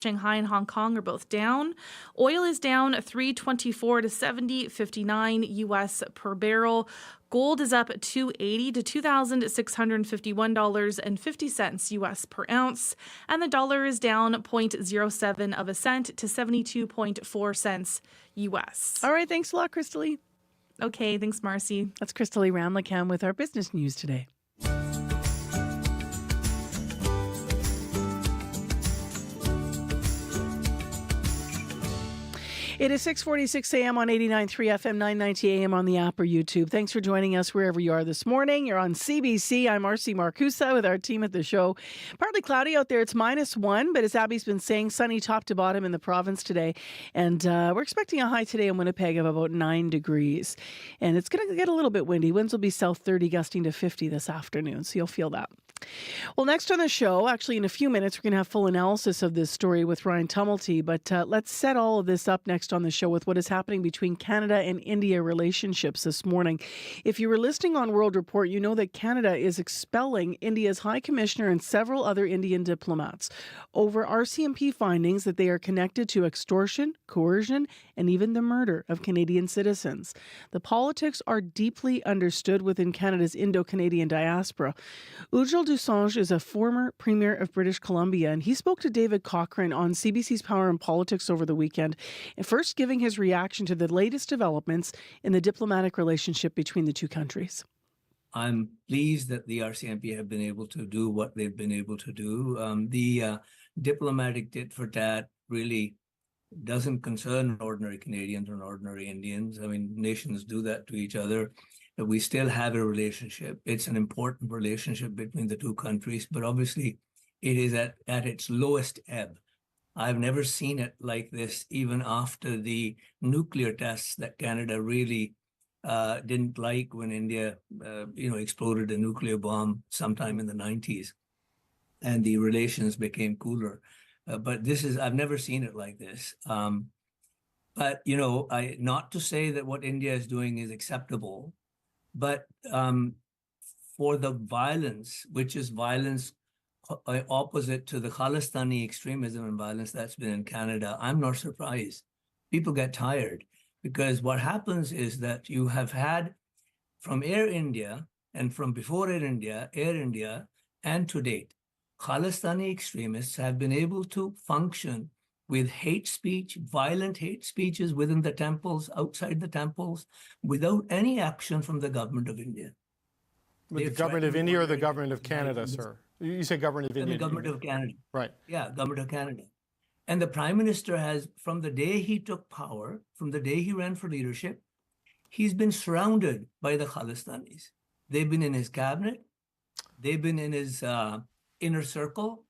Shanghai and Hong Kong are both down. Oil is down $3.24 to $70.59 US per barrel. Gold is up $2.80 to $2,651.50 US per ounce. And the dollar is down 0.07 of a cent to 72.4 cents US. All right, thanks a lot, Crystalie. Okay, thanks, Marcy. That's Crystalie Ramlichan with our business news today. It is 6:46 a.m. on 89.3 FM, 990 a.m. on the app or YouTube. Thanks for joining us wherever you are this morning. You're on CBC. I'm Marcy Marcusa with our team at the show. Partly cloudy out there. It's -1, but as Abby's been saying, sunny top to bottom in the province today. And we're expecting a high today in Winnipeg of about 9 degrees. And it's going to get a little bit windy. Winds will be south 30, gusting to 50 this afternoon. So you'll feel that. Well, next on the show, actually in a few minutes, we're going to have full analysis of this story with Ryan Tumulty. But let's set all of this up next on the show with what is happening between Canada and India relationships this morning. If you were listening on World Report, you know that Canada is expelling India's High Commissioner and several other Indian diplomats over RCMP findings that they are connected to extortion, coercion, and even the murder of Canadian citizens. The politics are deeply understood within Canada's Indo-Canadian diaspora. Ujjal Dosanjh is a former Premier of British Columbia, and he spoke to David Cochrane on CBC's Power and Politics over the weekend, and first giving his reaction to the latest developments in the diplomatic relationship between the two countries. I'm pleased that the RCMP have been able to do what they've been able to do. The diplomatic tit for tat really doesn't concern ordinary Canadians or ordinary Indians. I mean, nations do that to each other. But we still have a relationship. It's an important relationship between the two countries, but obviously it is at its lowest ebb. I've never seen it like this, even after the nuclear tests that Canada really didn't like when India, exploded a nuclear bomb sometime in the 90s, and the relations became cooler. But I've never seen it like this. But not to say that what India is doing is acceptable, but for the violence, which is violence opposite to the Khalistani extremism and violence that's been in Canada, I'm not surprised. People get tired because what happens is that you have had from Air India and from before Air India, and to date, Khalistani extremists have been able to function with hate speech, violent hate speeches within the temples, outside the temples, without any action from the government of India. With the government of India or the government of Canada, sir? You say government of India. The government of Canada. Right. Yeah, government of Canada. And the Prime Minister has, from the day he took power, from the day he ran for leadership, he's been surrounded by the Khalistanis. They've been in his cabinet. They've been in his inner circle.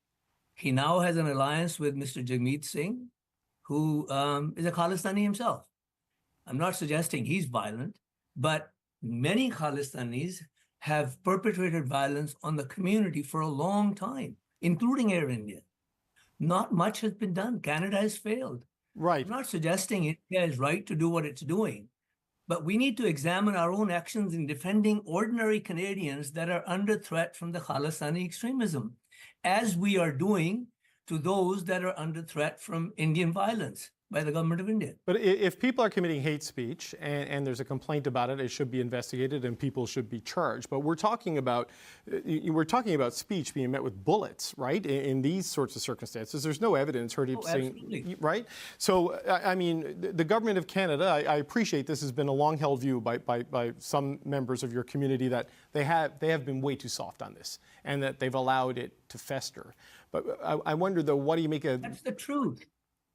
He now has an alliance with Mr. Jagmeet Singh, who is a Khalistani himself. I'm not suggesting he's violent, but many Khalistanis have perpetrated violence on the community for a long time, including Air India. Not much has been done. Canada has failed. Right. I'm not suggesting India is right to do what it's doing, but we need to examine our own actions in defending ordinary Canadians that are under threat from the Khalistani extremism, as we are doing to those that are under threat from Indian violence by the government of India. But if people are committing hate speech and there's a complaint about it, it should be investigated and people should be charged. But we're talking about speech being met with bullets, right? In these sorts of circumstances, there's no evidence heard him saying, right? So I mean, the government of Canada, I appreciate this has been a long-held view by some members of your community that they have been way too soft on this and that they've allowed it to fester. But I wonder though, what do you make of? That's the truth.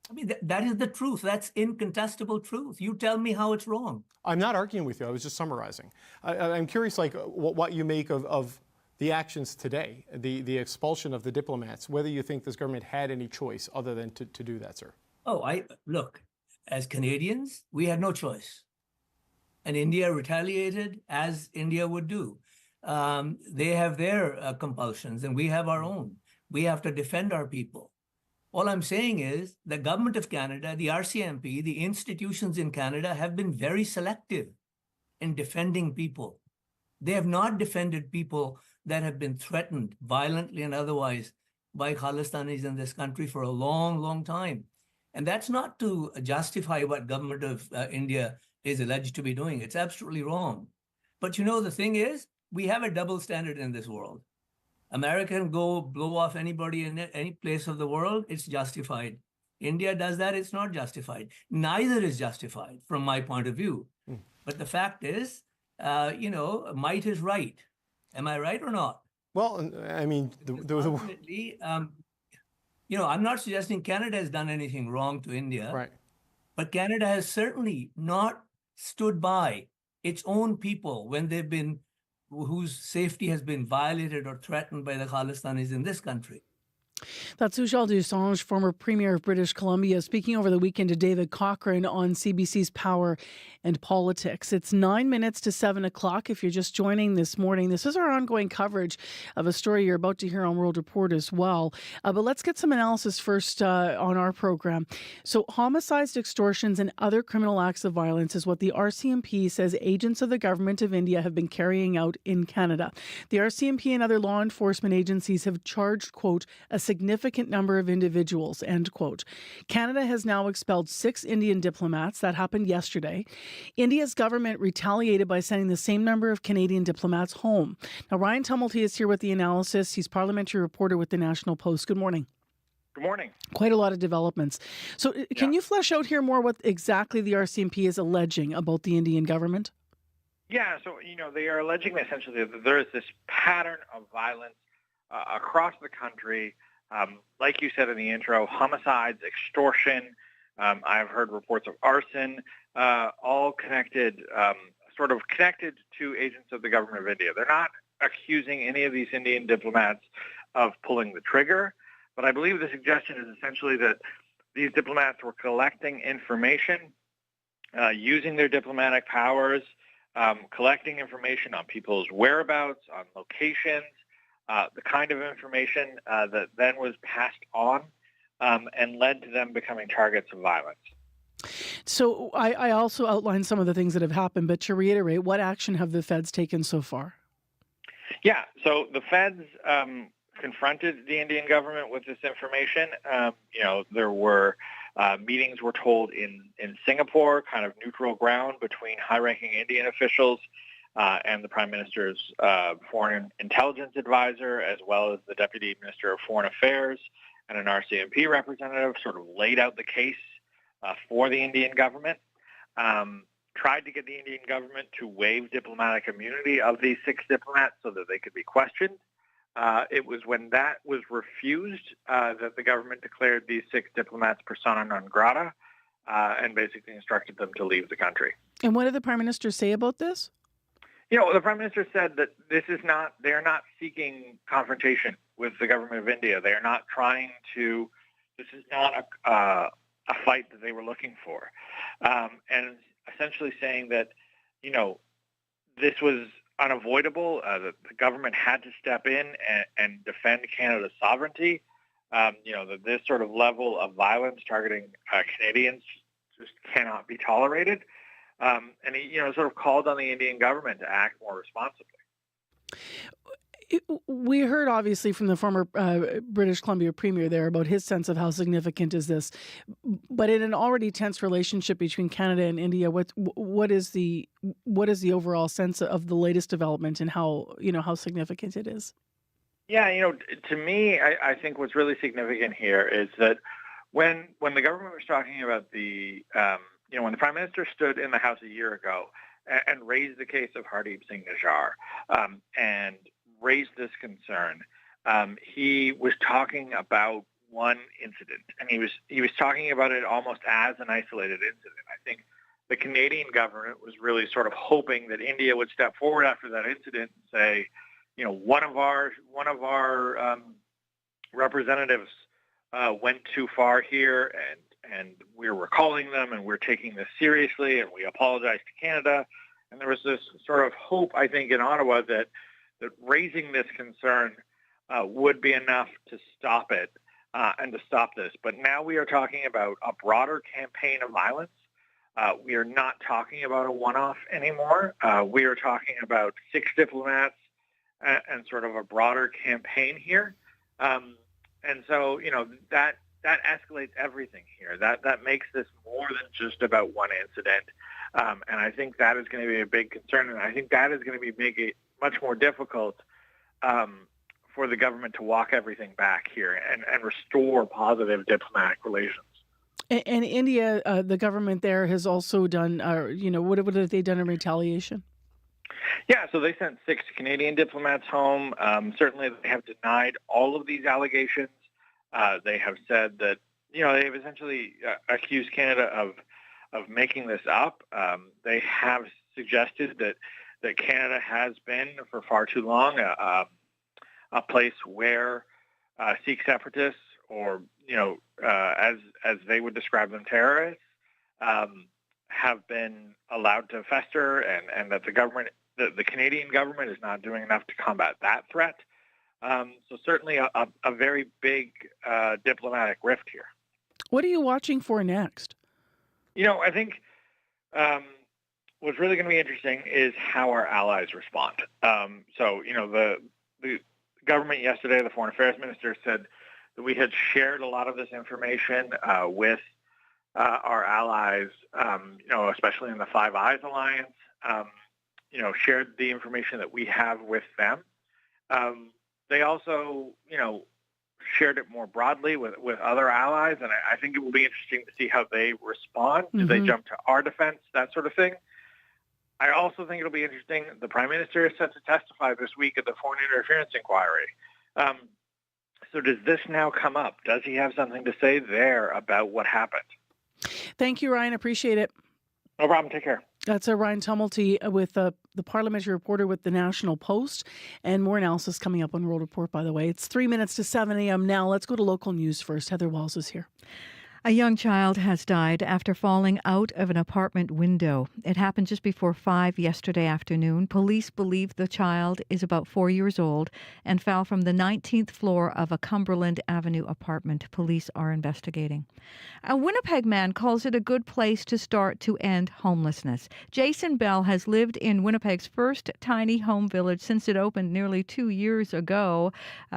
I mean, that is the truth. That's incontestable truth. You tell me how it's wrong. I'm not arguing with you. I was just summarizing. I'm curious, like, what you make of the actions today, the expulsion of the diplomats, whether you think this government had any choice other than to do that, sir. Look, as Canadians, we had no choice. And India retaliated as India would do. They have their compulsions and we have our own. We have to defend our people. All I'm saying is the government of Canada, the RCMP, the institutions in Canada have been very selective in defending people. They have not defended people that have been threatened violently and otherwise by Khalistanis in this country for a long, long time. And that's not to justify what government of India is alleged to be doing. It's absolutely wrong. But the thing is, we have a double standard in this world. America can go blow off anybody in any place of the world, it's justified. India does that, it's not justified. Neither is justified from my point of view. But the fact is, might is right. Am I right or not? Well, I mean, ultimately, I'm not suggesting Canada has done anything wrong to India, right. But Canada has certainly not stood by its own people when they've been, whose safety has been violated or threatened by the Khalistanis in this country. That's Ujjal Dosanjh, former Premier of British Columbia, speaking over the weekend to David Cochrane on CBC's Power and Politics. It's 9 minutes to 7 o'clock. If you're just joining this morning, this is our ongoing coverage of a story you're about to hear on World Report as well. But let's get some analysis first on our program. So homicides, extortions, and other criminal acts of violence is what the RCMP says agents of the Government of India have been carrying out in Canada. The RCMP and other law enforcement agencies have charged, quote, a significant number of individuals, end quote. Canada has now expelled 6 Indian diplomats. That happened yesterday. India's government retaliated by sending the same number of Canadian diplomats home. Now, Ryan Tumulty is here with the analysis. He's parliamentary reporter with the National Post. Good morning. Good morning. Quite a lot of developments. So can you flesh out here more what exactly the RCMP is alleging about the Indian government? Yeah, so, they are alleging essentially that there is this pattern of violence across the country. Like you said in the intro, homicides, extortion, I've heard reports of arson, all connected, sort of connected to agents of the Government of India. They're not accusing any of these Indian diplomats of pulling the trigger, but I believe the suggestion is essentially that these diplomats were collecting information, using their diplomatic powers, collecting information on people's whereabouts, on locations, the kind of information that then was passed on and led to them becoming targets of violence. So I also outlined some of the things that have happened, but to reiterate, what action have the feds taken so far? Yeah, so the feds confronted the Indian government with this information. There were meetings, we're told, in Singapore, kind of neutral ground between high-ranking Indian officials and the Prime Minister's foreign intelligence advisor, as well as the Deputy Minister of Foreign Affairs and an RCMP representative, sort of laid out the case for the Indian government, tried to get the Indian government to waive diplomatic immunity of these 6 diplomats so that they could be questioned. It was when that was refused that the government declared these 6 diplomats persona non grata and basically instructed them to leave the country. And what did the Prime Minister say about this? The Prime Minister said that they are not seeking confrontation with the Government of India. They are not this is not a fight that they were looking for. And essentially saying that, this was unavoidable, that the government had to step in and defend Canada's sovereignty, that this sort of level of violence targeting Canadians just cannot be tolerated. And he, sort of called on the Indian government to act more responsibly. We heard, obviously, from the former British Columbia Premier there about his sense of how significant is this. But in an already tense relationship between Canada and India, what is the overall sense of the latest development and how significant it is? Yeah, to me, I think what's really significant here is that when the government was talking about when the Prime Minister stood in the House a year ago and raised the case of Hardeep Singh Nijjar and raised this concern, he was talking about one incident, and he was talking about it almost as an isolated incident. I think the Canadian government was really sort of hoping that India would step forward after that incident and say, one of our representatives went too far here, and we're recalling them, and we're taking this seriously, and we apologize to Canada. And there was this sort of hope, I think, in Ottawa that raising this concern would be enough to stop it and to stop this. But now we are talking about a broader campaign of violence. We are not talking about a one-off anymore. We are talking about 6 diplomats and sort of a broader campaign here. And so, that escalates everything here. That makes this more than just about one incident. And I think that is going to be a big concern. And I think that is going to make it much more difficult for the government to walk everything back here and restore positive diplomatic relations. And India, the government there has also done, what have they done in retaliation? Yeah, so they sent 6 Canadian diplomats home. Certainly they have denied all of these allegations. They have said that, they have essentially accused Canada of making this up. They have suggested that Canada has been for far too long a place where Sikh separatists, or as they would describe them, terrorists, have been allowed to fester, and that the Canadian government is not doing enough to combat that threat. So certainly a very big diplomatic rift here. What are you watching for next? I think what's really going to be interesting is how our allies respond. The government yesterday, the Foreign Affairs Minister, said that we had shared a lot of this information with our allies, especially in the Five Eyes Alliance, shared the information that we have with them. They also, shared it more broadly with other allies, and I think it will be interesting to see how they respond. Do they jump to our defense, that sort of thing? I also think it'll be interesting. The Prime Minister is set to testify this week at the Foreign Interference Inquiry. So does this now come up? Does he have something to say there about what happened? Thank you, Ryan. Appreciate it. No problem. Take care. That's Ryan Tumulty with the parliamentary reporter with the National Post. And more analysis coming up on World Report, by the way. It's 3 minutes to 7 a.m. now. Let's go to local news first. Heather Walls is here. A young child has died after falling out of an apartment window. It happened just before 5 yesterday afternoon. Police believe the child is about 4 years old and fell from the 19th floor of a Cumberland Avenue apartment. Police are investigating. A Winnipeg man calls it a good place to start to end homelessness. Jason Bell has lived in Winnipeg's first tiny home village since it opened nearly 2 years ago.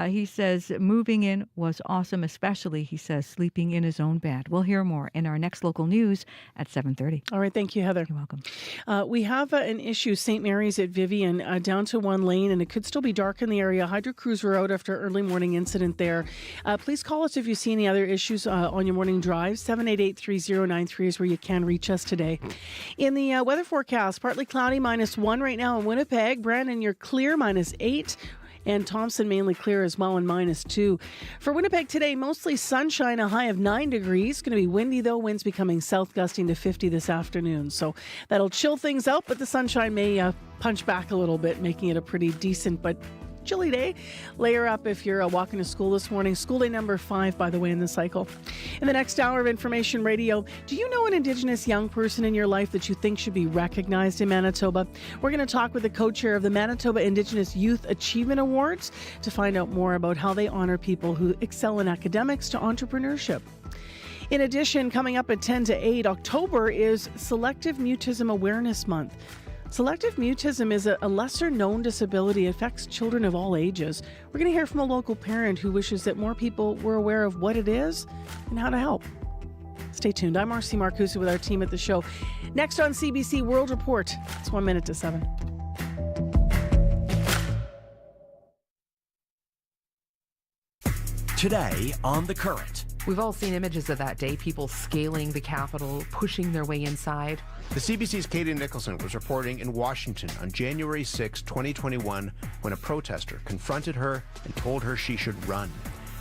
He says moving in was awesome, especially, he says, sleeping in his own bed. We'll hear more in our next local news at 7:30. All right. Thank you, Heather. You're welcome. We have an issue, St. Mary's at Vivian, down to one lane, and it could still be dark in the area. Hydro crews were out after early morning incident there. Please call us if you see any other issues on your morning drive. 788-3093 is where you can reach us today. In the weather forecast, partly cloudy, -1 right now in Winnipeg. Brandon, you're clear, -8. And Thompson mainly clear as well, and -2. For Winnipeg today, mostly sunshine, a high of 9 degrees. Going to be windy though, winds becoming south gusting to 50 this afternoon. So that'll chill things out, but the sunshine may punch back a little bit, making it a pretty decent but chilly day. Layer up if you're walking to school this morning. School day number 5, by the way, in the cycle. In the next hour of Information Radio, do you know an Indigenous young person in your life that you think should be recognized in Manitoba? We're going to talk with the co-chair of the Manitoba Indigenous Youth Achievement Awards to find out more about how they honor people who excel in academics to entrepreneurship. In addition, coming up at 10 to 8, October is Selective Mutism Awareness Month. Selective mutism is a lesser-known disability. It affects children of all ages. We're going to hear from a local parent who wishes that more people were aware of what it is and how to help. Stay tuned. I'm Marcy Marcusa with our team at the show. Next on CBC World Report. It's 1 minute to 7. Today on The Current. We've all seen images of that day, people scaling the Capitol, pushing their way inside. The CBC's Katie Nicholson was reporting in Washington on January 6, 2021, when a protester confronted her and told her she should run.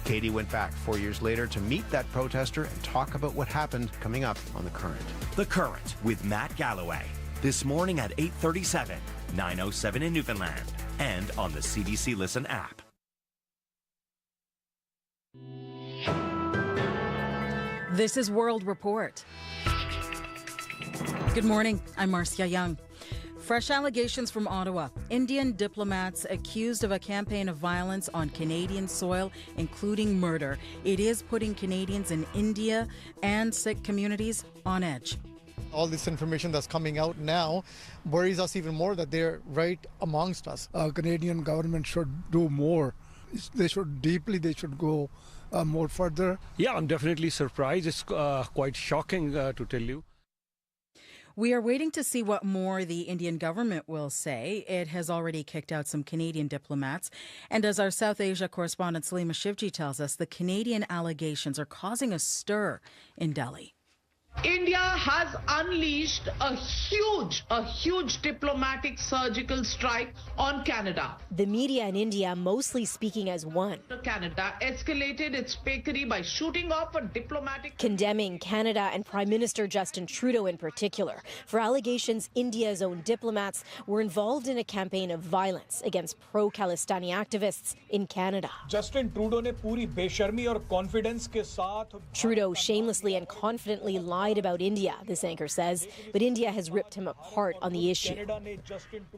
Katie went back 4 years later to meet that protester and talk about what happened, coming up on The Current. The Current with Matt Galloway. This morning at 8:37, 9:07 in Newfoundland, and on the CBC Listen app. This is World Report. Good morning. I'm Marcia Young. Fresh allegations from Ottawa. Indian diplomats accused of a campaign of violence on Canadian soil, including murder. It is putting Canadians in India and Sikh communities on edge. All this information that's coming out now worries us even more that they're right amongst us. Canadian government should do more. They should go more further. Yeah, I'm definitely surprised. It's quite shocking to tell you. We are waiting to see what more the Indian government will say. It has already kicked out some Canadian diplomats. And as our South Asia correspondent Salima Shivji tells us, the Canadian allegations are causing a stir in Delhi. India has unleashed a huge diplomatic surgical strike on Canada. The media in India mostly speaking as one. Canada escalated its fakery by shooting off a diplomatic... Condemning Canada and Prime Minister Justin Trudeau in particular for allegations India's own diplomats were involved in a campaign of violence against pro-Khalistani activists in Canada. Justin Trudeau ne puri besharmi aur confidence ke saath... Trudeau shamelessly and confidently lied about India, this anchor says, but India has ripped him apart on the issue.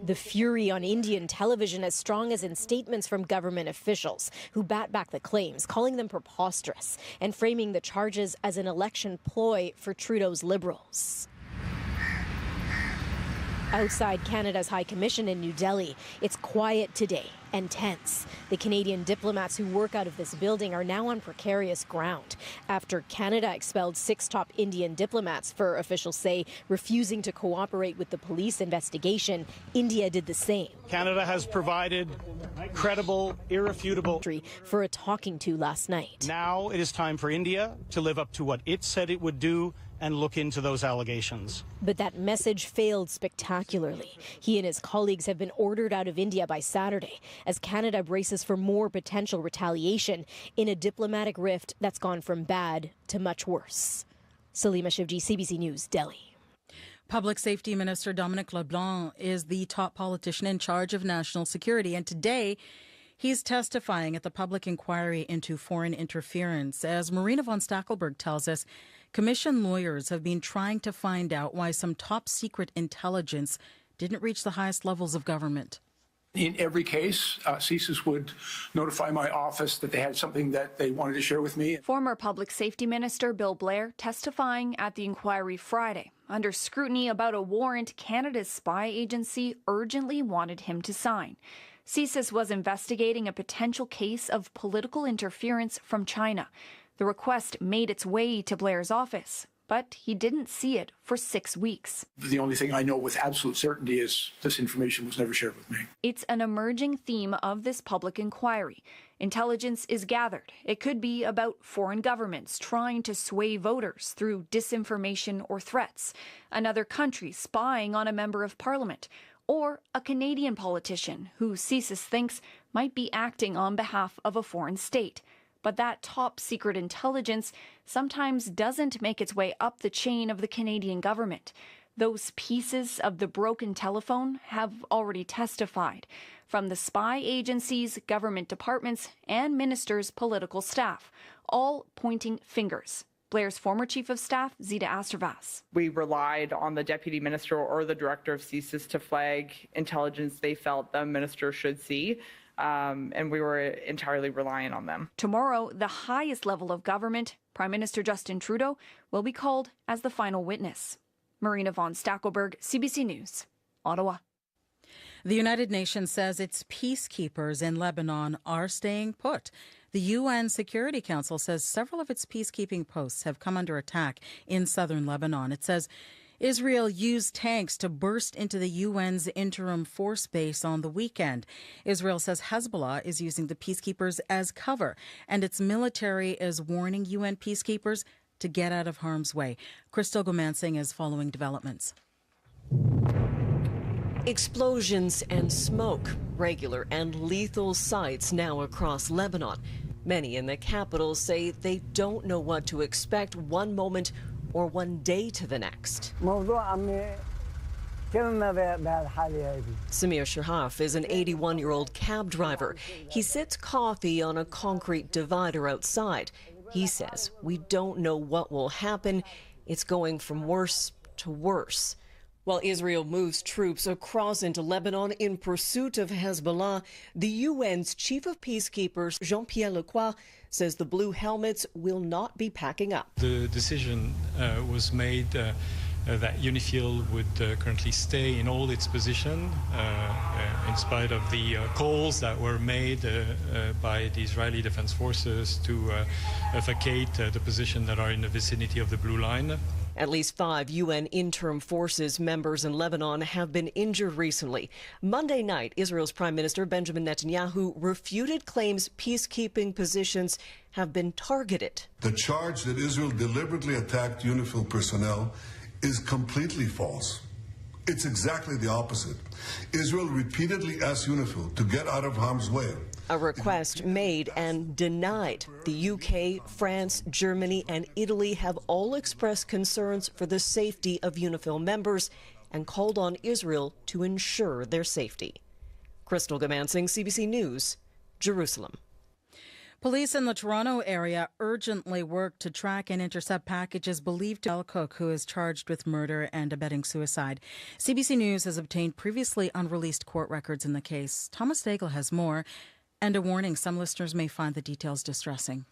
The fury on Indian television as strong as in statements from government officials who bat back the claims, calling them preposterous and framing the charges as an election ploy for Trudeau's Liberals. Outside Canada's High Commission in New Delhi, it's quiet today and tense. The Canadian diplomats who work out of this building are now on precarious ground after Canada expelled 6 top Indian diplomats for, officials say, refusing to cooperate with the police investigation. India did the same. Canada has provided credible, irrefutable for a talking to last night. Now it is time for India to live up to what it said it would do and look into those allegations. But that message failed spectacularly. He and his colleagues have been ordered out of India by Saturday as Canada braces for more potential retaliation in a diplomatic rift that's gone from bad to much worse. Salima Shivji, CBC News, Delhi. Public Safety Minister Dominic LeBlanc is the top politician in charge of national security, and today he's testifying at the public inquiry into foreign interference. As Marina von Stackelberg tells us, Commission lawyers have been trying to find out why some top secret intelligence didn't reach the highest levels of government. In every case, CSIS would notify my office that they had something that they wanted to share with me. Former Public Safety Minister Bill Blair testifying at the inquiry Friday under scrutiny about a warrant Canada's spy agency urgently wanted him to sign. CSIS was investigating a potential case of political interference from China. The request made its way to Blair's office, but he didn't see it for 6 weeks. The only thing I know with absolute certainty is this information was never shared with me. It's an emerging theme of this public inquiry. Intelligence is gathered. It could be about foreign governments trying to sway voters through disinformation or threats, another country spying on a member of parliament, or a Canadian politician who CSIS thinks might be acting on behalf of a foreign state. But that top secret intelligence sometimes doesn't make its way up the chain of the Canadian government. Those pieces of the broken telephone have already testified from the spy agencies, government departments, and ministers' political staff, all pointing fingers. Blair's former chief of staff, Zita Astervas. We relied on the deputy minister or the director of CSIS to flag intelligence they felt the minister should see. And we were entirely reliant on them. Tomorrow, the highest level of government, Prime Minister Justin Trudeau, will be called as the final witness. Marina von Stackelberg, CBC News, Ottawa. The United Nations says its peacekeepers in Lebanon are staying put. The UN Security Council says several of its peacekeeping posts have come under attack in southern Lebanon. It says Israel used tanks to burst into the UN's interim force base on the weekend. Israel says Hezbollah is using the peacekeepers as cover, and its military is warning UN peacekeepers to get out of harm's way. Crystal Gomansing is following developments. Explosions and smoke, regular and lethal sights now across Lebanon. Many in the capital say they don't know what to expect one moment or one day to the next. Samir Shahaf is an 81-year-old cab driver. He sits coffee on a concrete divider outside. He says, "We don't know what will happen. It's going from worse to worse." While Israel moves troops across into Lebanon in pursuit of Hezbollah, the UN's chief of peacekeepers, Jean-Pierre Lacroix, says the blue helmets will not be packing up. The decision was made that UNIFIL would currently stay in all its position in spite of the calls that were made by the Israeli Defense Forces to vacate the position that are in the vicinity of the Blue Line. At least 5 UN interim forces members in Lebanon have been injured recently. Monday night, Israel's Prime Minister Benjamin Netanyahu refuted claims peacekeeping positions have been targeted. The charge that Israel deliberately attacked UNIFIL personnel is completely false. It's exactly the opposite. Israel repeatedly asked UNIFIL to get out of harm's way. A request made and denied. The UK, France, Germany, and Italy have all expressed concerns for the safety of UNIFIL members and called on Israel to ensure their safety. Crystal Gamansing, CBC News, Jerusalem. Police in the Toronto area urgently work to track and intercept packages believed to Cook, who is charged with murder and abetting suicide. CBC News has obtained previously unreleased court records in the case. Thomas Daigle has more. And a warning, some listeners may find the details distressing.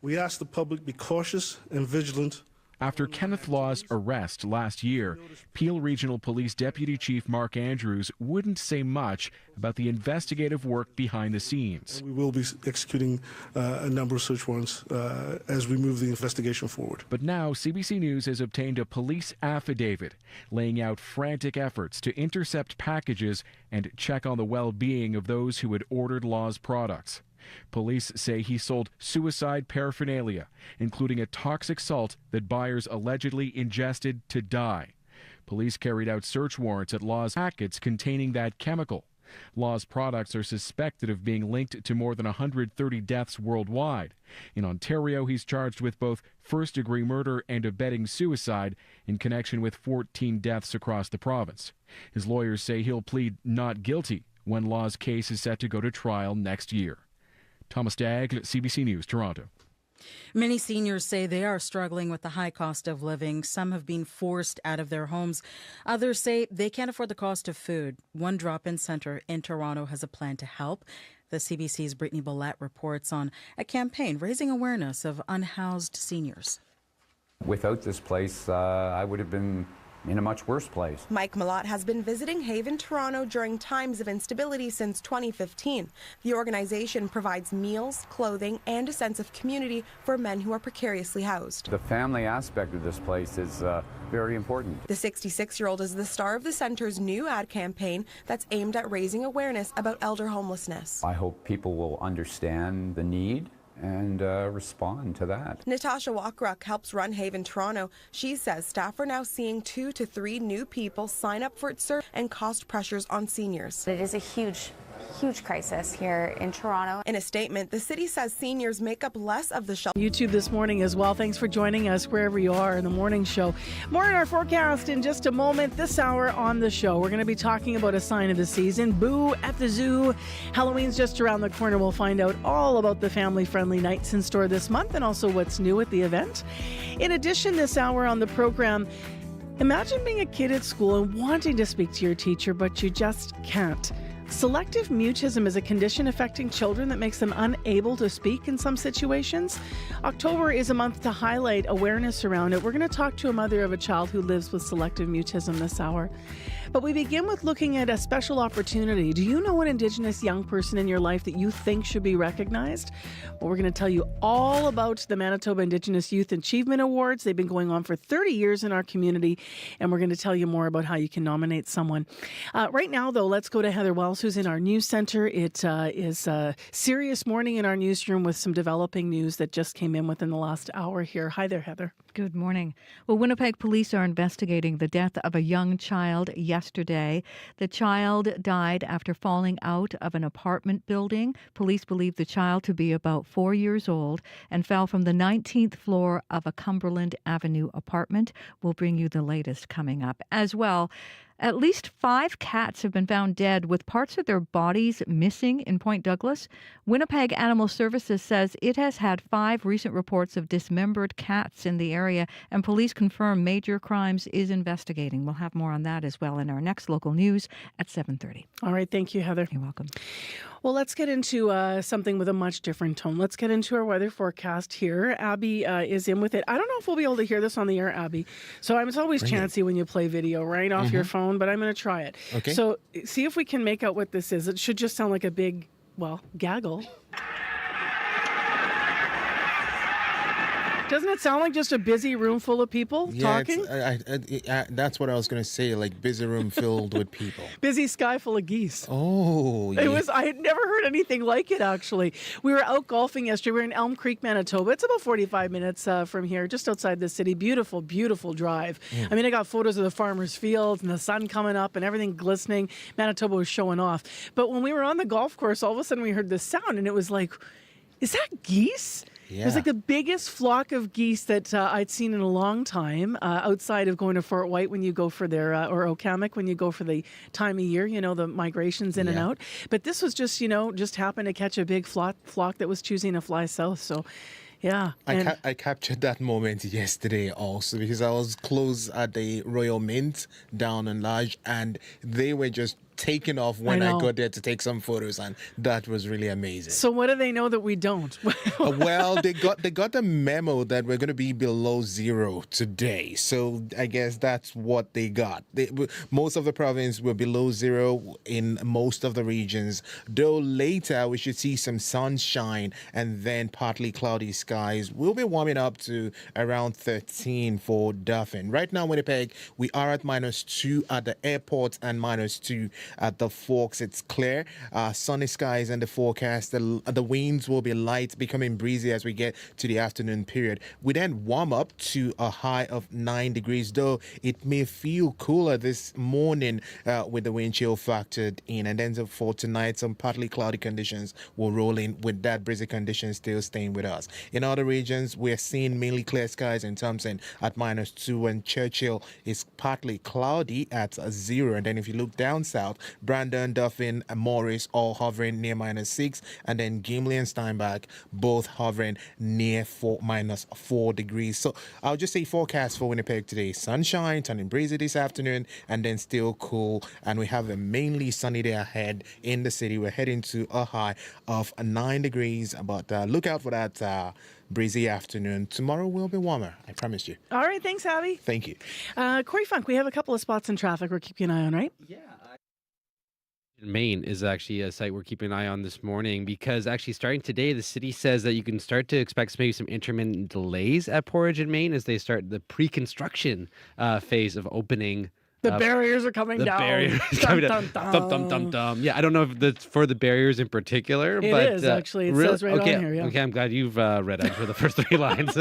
We ask the public be cautious and vigilant. After Kenneth Law's arrest last year, Peel Regional Police Deputy Chief Mark Andrews wouldn't say much about the investigative work behind the scenes. We will be executing a number of search warrants as we move the investigation forward. But now CBC News has obtained a police affidavit laying out frantic efforts to intercept packages and check on the well-being of those who had ordered Law's products. Police say he sold suicide paraphernalia, including a toxic salt that buyers allegedly ingested to die. Police carried out search warrants at Law's packets containing that chemical. Law's products are suspected of being linked to more than 130 deaths worldwide. In Ontario, he's charged with both first-degree murder and abetting suicide in connection with 14 deaths across the province. His lawyers say he'll plead not guilty when Law's case is set to go to trial next year. Thomas Daigle, CBC News, Toronto. Many seniors say they are struggling with the high cost of living. Some have been forced out of their homes. Others say they can't afford the cost of food. One drop-in centre in Toronto has a plan to help. The CBC's Brittany Bollett reports on a campaign raising awareness of unhoused seniors. Without this place, I would have been in a much worse place. Mike Malott has been visiting Haven, Toronto during times of instability since 2015. The organization provides meals, clothing, and a sense of community for men who are precariously housed. The family aspect of this place is very important. The 66-year-old is the star of the center's new ad campaign that's aimed at raising awareness about elder homelessness. I hope people will understand the need and respond to that. Natasha Walkruk helps run Haven Toronto. She says staff are now seeing 2 to 3 new people sign up for its service and cost pressures on seniors. It is a huge crisis here in Toronto. In a statement, the city says seniors make up less of the shelter. YouTube this morning as well. Thanks for joining us wherever you are in the morning show. More in our forecast in just a moment. This hour on the show, we're going to be talking about a sign of the season, Boo at the Zoo. Halloween's just around the corner. We'll find out all about the family-friendly nights in store this month and also what's new at the event. In addition, this hour on the program, imagine being a kid at school and wanting to speak to your teacher, but you just can't. Selective mutism is a condition affecting children that makes them unable to speak in some situations. October is a month to highlight awareness around it. We're going to talk to a mother of a child who lives with selective mutism this hour. But we begin with looking at a special opportunity. Do you know an Indigenous young person in your life that you think should be recognized? Well, we're going to tell you all about the Manitoba Indigenous Youth Achievement Awards. They've been going on for 30 years in our community, and we're going to tell you more about how you can nominate someone. Right now, though, let's go to Heather Wells, who's in our news center. It is a serious morning in our newsroom with some developing news that just came in within the last hour here. Hi there, Heather. Good morning. Well, Winnipeg police are investigating the death of a young child yesterday. The child died after falling out of an apartment building. Police believe the child to be about 4 years old and fell from the 19th floor of a Cumberland Avenue apartment. We'll bring you the latest coming up as well. At least 5 cats have been found dead with parts of their bodies missing in Point Douglas. Winnipeg Animal Services says it has had 5 recent reports of dismembered cats in the area, and police confirm Major Crimes is investigating. We'll have more on that as well in our next local news at 7:30. All right. Thank you, Heather. You're welcome. Well, let's get into something with a much different tone. Let's get into our weather forecast here. Abby is in with it. I don't know if we'll be able to hear this on the air, Abby. So it's always chancy when you play video, right, off your phone, but I'm going to try it. Okay. So see if we can make out what this is. It should just sound like a big, gaggle. Doesn't it sound like just a busy room full of people talking? That's what I was going to say, like busy room filled with people. Busy sky full of geese. Oh, yeah. I had never heard anything like it, actually. We were out golfing yesterday. We were in Elm Creek, Manitoba. It's about 45 minutes from here, just outside the city. Beautiful, beautiful drive. I mean, I got photos of the farmers' fields and the sun coming up and everything glistening. Manitoba was showing off. But when we were on the golf course, all of a sudden we heard this sound, and it was like, is that geese? Yeah. It was like the biggest flock of geese that I'd seen in a long time, outside of going to Fort White when you go for their, or Okamic when you go for the time of year, the migrations in and out. But this was just, just happened to catch a big flock that was choosing to fly south. So, yeah. I captured that moment yesterday also because I was close at the Royal Mint down in Lodge, and they were just taking off when I got there to take some photos, and that was really amazing. So what do they know that we don't? Well, they got the memo that we're going to be below zero today. So I guess that's what they got. Most of the province were below zero in most of the regions, though later we should see some sunshine and then partly cloudy skies. We'll be warming up to around 13 for Dauphin. Right now, Winnipeg, we are at -2 at the airport and -2 at the Forks. It's clear, sunny skies in the forecast. The winds will be light, becoming breezy as we get to the afternoon period. We then warm up to a high of 9 degrees, though it may feel cooler this morning with the wind chill factored in. And then for tonight, some partly cloudy conditions will roll in, with that breezy condition still staying with us. In other regions, we're seeing mainly clear skies in Thompson at -2, and Churchill is partly cloudy at 0. And then if you look down south, Brandon, Dauphin, and Morris all hovering near -6, and then Gimli and Steinbach both hovering near -4 degrees. So I'll just say forecast for Winnipeg today: sunshine, turning breezy this afternoon, and then still cool. And we have a mainly sunny day ahead in the city. We're heading to a high of 9 degrees, but look out for that breezy afternoon. Tomorrow will be warmer, I promise you. All right, thanks, Abby. Thank you. Corey Funk, we have a couple of spots in traffic we're keeping an eye on, right? Yeah. Maine is actually a site we're keeping an eye on this morning, because actually starting today, the city says that you can start to expect maybe some intermittent delays at Portage in Maine as they start the pre-construction phase of opening. The barriers are coming down. The barriers coming down. Dum, dum, dum, dum. Yeah, I don't know if that's for the barriers in particular. It but is, actually. It says right on here, yeah. Okay, I'm glad you've read it for the first 3 lines.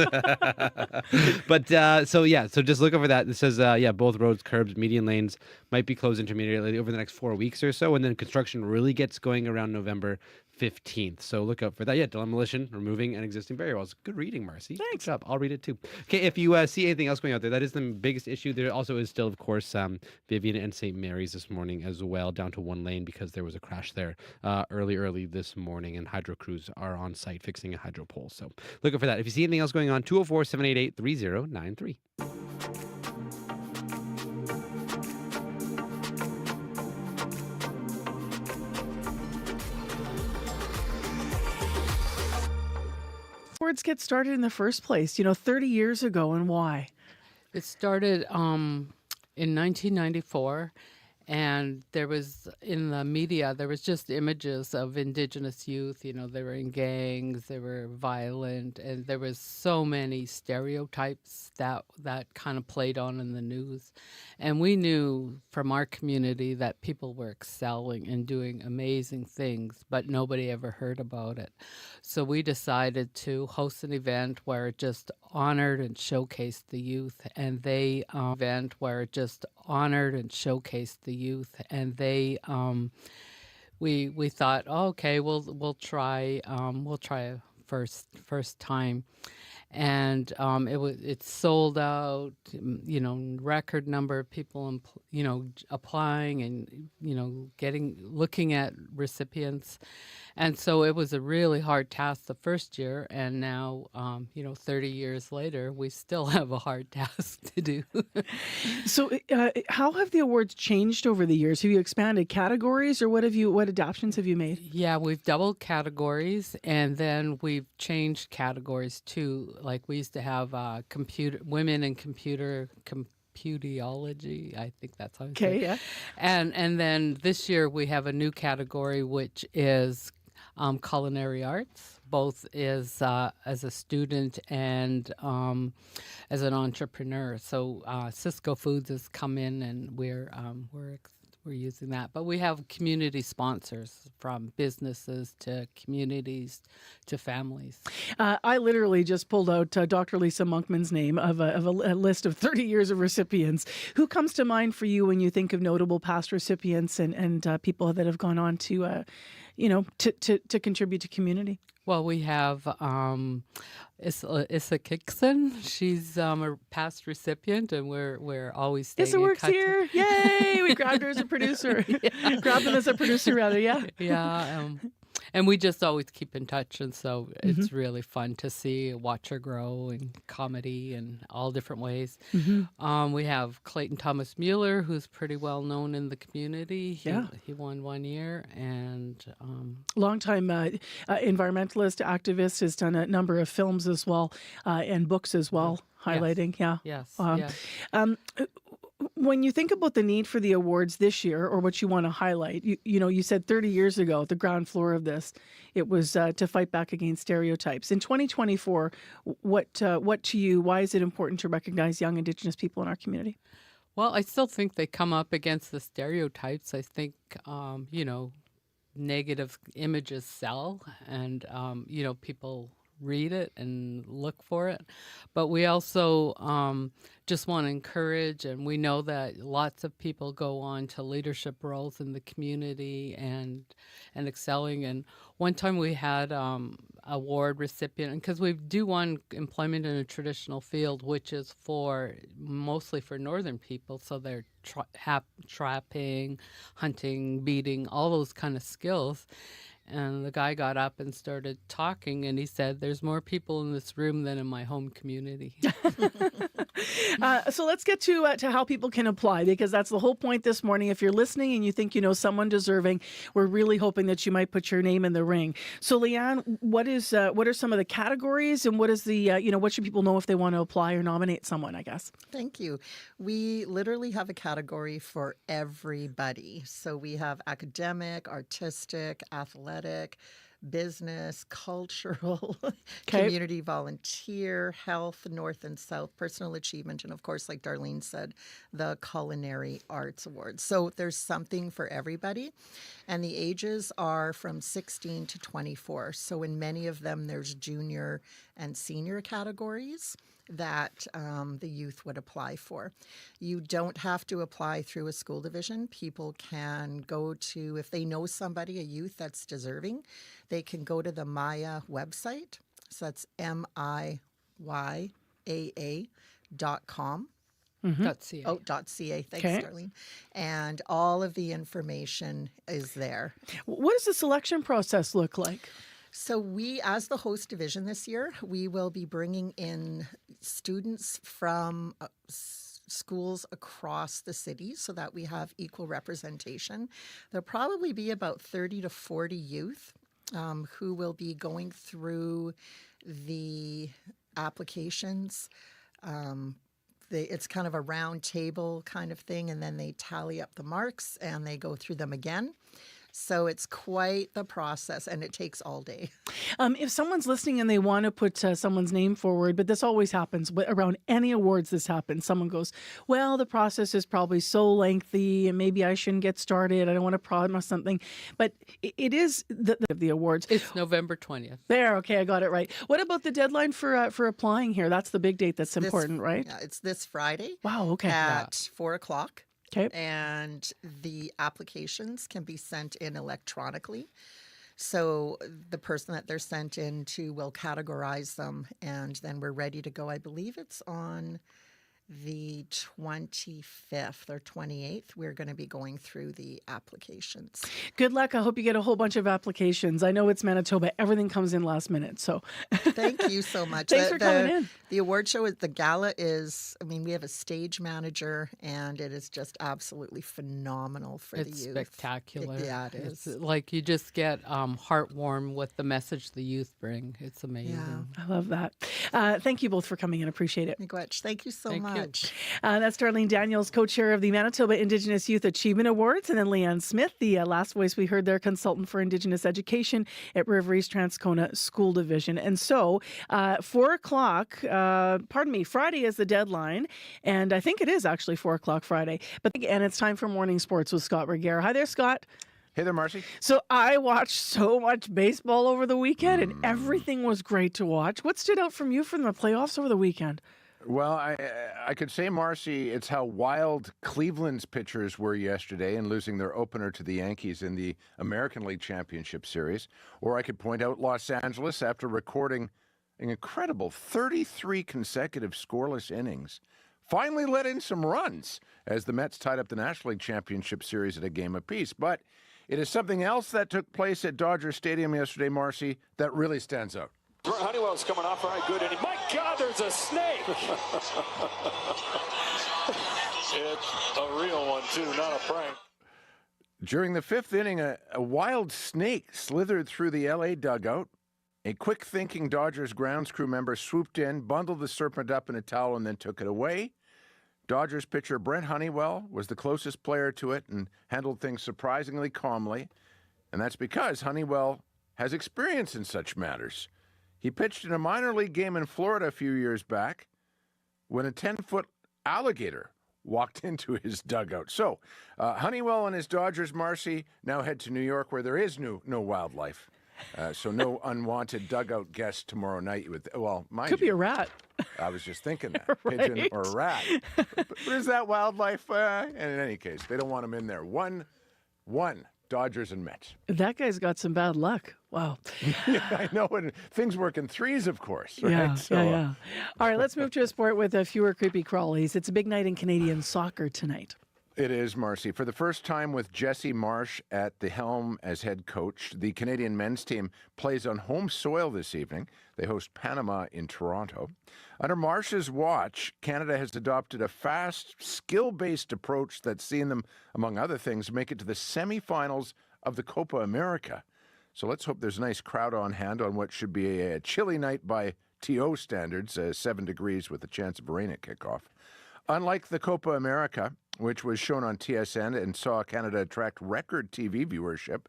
But, so just look over that. It says, both roads, curbs, median lanes might be closed intermediately over the next 4 weeks or so, and then construction really gets going around November 15th. So look out for that. Yeah, demolition, removing an existing barrier walls. Good reading, Marcy. Thanks. Good job. I'll read it too. Okay, if you see anything else going out there, that is the biggest issue. There also is still, of course, Vivian and St. Mary's this morning as well, down to 1 lane because there was a crash there early this morning, and hydro crews are on site fixing a hydro pole. So look out for that. If you see anything else going on, 204-788-3093. Words get started in the first place, 30 years ago, and why? It started in 1994, and there was, in the media, there was just images of Indigenous youth. They were in gangs, they were violent, and there was so many stereotypes that kind of played on in the news. And we knew from our community that people were excelling and doing amazing things, but nobody ever heard about it. So we decided to host an event where it just honored and showcased the youth, and they we thought, okay, we'll try a first time. and it's sold out. Record number of people, applying and looking at recipients, and so it was a really hard task the first year, and now 30 years later, we still have a hard task to do. So, how have the awards changed over the years? Have you expanded categories, or what adoptions have you made? Yeah, we've doubled categories, and then we've changed categories too. Like we used to have women in computiology. I think that's how you say it. Okay, yeah. And then this year we have a new category, which is culinary arts, both as a student and as an entrepreneur. So Cisco Foods has come in, and we're using that. But we have community sponsors, from businesses to communities to families. I literally just pulled out Dr. Lisa Monkman's name of a list of 30 years of recipients. Who comes to mind for you when you think of notable past recipients and people that have gone on to to contribute to community? Well, we have Issa Kixon. She's a past recipient, and we're always staying Issa works here. Yay! We grabbed her as a producer. Grabbed him as a producer, rather. Yeah. Yeah. And we just always keep in touch, and so it's really fun to watch her grow in comedy and all different ways. We have Clayton Thomas Mueller, who's pretty well known in the community. He won 1 year, and longtime environmentalist, activist, has done a number of films as well and books as well, highlighting. Yes. When you think about the need for the awards this year, or what you want to highlight, you said 30 years ago, at the ground floor of this, it was to fight back against stereotypes. In 2024, what to you, why is it important to recognize young Indigenous people in our community? Well, I still think they come up against the stereotypes. I think, negative images sell, and, people read it and look for it. But we also just want to encourage, and we know that lots of people go on to leadership roles in the community and excelling. And one time we had award recipient, because we do one employment in a traditional field, which is mostly for northern people, so they're trapping, hunting, beating, all those kind of skills. And the guy got up and started talking, and he said, "There's more people in this room than in my home community." So let's get to how people can apply, because that's the whole point this morning. If you're listening and you think you know someone deserving, we're really hoping that you might put your name in the ring. So, Leanne, what are some of the categories, and what is the what should people know if they want to apply or nominate someone? I guess. Thank you. We literally have a category for everybody. So we have academic, artistic, athletic, business, cultural, community volunteer, health, north and south, personal achievement, and of course, like Darlene said, the Culinary Arts Awards. So there's something for everybody. And the ages are from 16 to 24. So in many of them, there's junior and senior categories that the youth would apply for. You don't have to apply through a school division. People can go to, if they know somebody, a youth that's deserving, they can go to the Maya website. So that's MIYAA.com. .ca. Oh, .ca. Thanks, Darlene. And all of the information is there. What does the selection process look like? So we, as the host division this year, we will be bringing in students from schools across the city so that we have equal representation. There'll probably be about 30 to 40 youth who will be going through the applications. It's kind of a round table kind of thing, and then they tally up the marks and they go through them again. So it's quite the process, and it takes all day. If someone's listening and they want to put someone's name forward, but this always happens, around any awards this happens, someone goes, well, the process is probably so lengthy and maybe I shouldn't get started. I don't want to promise something. But it is the awards. It's November 20th. There, okay, I got it right. What about the deadline for applying here? That's the big date that's important, right? Yeah, it's this Friday. Wow, okay. At 4 o'clock. Okay. And the applications can be sent in electronically. So the person that they're sent in to will categorize them, and then we're ready to go. I believe it's on the 25th or 28th. We're going to be going through the applications. Good luck. I hope you get a whole bunch of applications. I know it's Manitoba. Everything comes in last minute. So thank you so much. Thanks for coming in. The award show, the gala is, we have a stage manager, and it is just absolutely phenomenal for the youth. It's spectacular. Yeah, it is. It's like you just get heartwarmed with the message the youth bring. It's amazing. Yeah, I love that. Thank you both for coming in. Appreciate it. Miigwech, thank you so much. That's Darlene Daniels, co-chair of the Manitoba Indigenous Youth Achievement Awards, and then Leanne Smith, the last voice we heard there, consultant for Indigenous education at River East Transcona School Division. And so 4 o'clock, Friday is the deadline, and I think it is actually 4 o'clock Friday. And it's time for morning sports with Scott Reguera. Hi there, Scott. Hey there, Marcy. So I watched so much baseball over the weekend, and everything was great to watch. What stood out from you from the playoffs over the weekend? Well, I could say, Marcy, it's how wild Cleveland's pitchers were yesterday in losing their opener to the Yankees in the American League Championship Series. Or I could point out Los Angeles after recording an incredible 33 consecutive scoreless innings. Finally let in some runs as the Mets tied up the National League Championship Series at a game apiece. But it is something else that took place at Dodger Stadium yesterday, Marcy, that really stands out. Honeywell's coming off all right, good inning. My God, there's a snake! It's a real one, too, not a prank. During the fifth inning, a wild snake slithered through the L.A. dugout. A quick-thinking Dodgers grounds crew member swooped in, bundled the serpent up in a towel, and then took it away. Dodgers pitcher Brent Honeywell was the closest player to it and handled things surprisingly calmly. And that's because Honeywell has experience in such matters. He pitched in a minor league game in Florida a few years back when a 10-foot alligator walked into his dugout. So Honeywell and his Dodgers, Marcy, now head to New York where there is no wildlife. So no unwanted dugout guests tomorrow night. Could be a rat. I was just thinking that. Right. Pigeon or a rat. But is that wildlife? And in any case, they don't want them in there. One, Dodgers and Mets. That guy's got some bad luck. Wow. Yeah, I know. And things work in threes, of course. Right? Yeah. All right, let's move to a sport with fewer creepy crawlies. It's a big night in Canadian soccer tonight. It is, Marcy. For the first time with Jesse Marsh at the helm as head coach, the Canadian men's team plays on home soil this evening. They host Panama in Toronto. Under Marsh's watch, Canada has adopted a fast, skill-based approach that's seen them, among other things, make it to the semifinals of the Copa America. So let's hope there's a nice crowd on hand on what should be a chilly night by TO standards, 7 degrees with a chance of rain at kickoff. Unlike the Copa America, which was shown on TSN and saw Canada attract record TV viewership,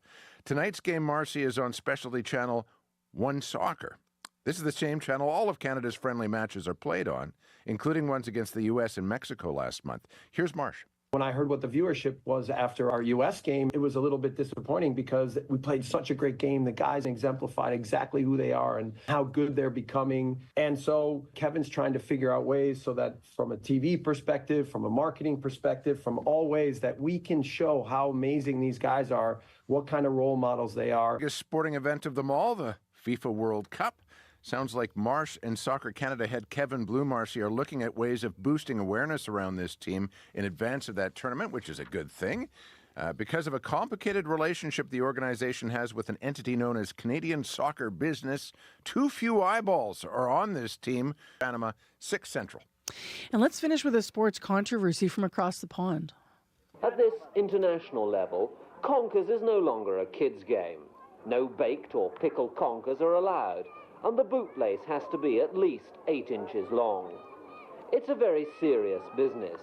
tonight's game, Marcy, is on specialty channel One Soccer. This is the same channel all of Canada's friendly matches are played on, including ones against the U.S. and Mexico last month. Here's Marsh. When I heard what the viewership was after our U.S. game, it was a little bit disappointing because we played such a great game. The guys exemplified exactly who they are and how good they're becoming. And so Kevin's trying to figure out ways so that from a TV perspective, from a marketing perspective, from all ways that we can show how amazing these guys are, what kind of role models they are. Biggest sporting event of them all, the FIFA World Cup. Sounds like Marsh and Soccer Canada head Kevin Blue, Marcy, are looking at ways of boosting awareness around this team in advance of that tournament, which is a good thing. Because of a complicated relationship the organization has with an entity known as Canadian Soccer Business, too few eyeballs are on this team. Panama, 6 Central. And let's finish with a sports controversy from across the pond. At this international level, conkers is no longer a kid's game. No baked or pickled conkers are allowed, and the bootlace has to be at least 8 inches long. It's a very serious business.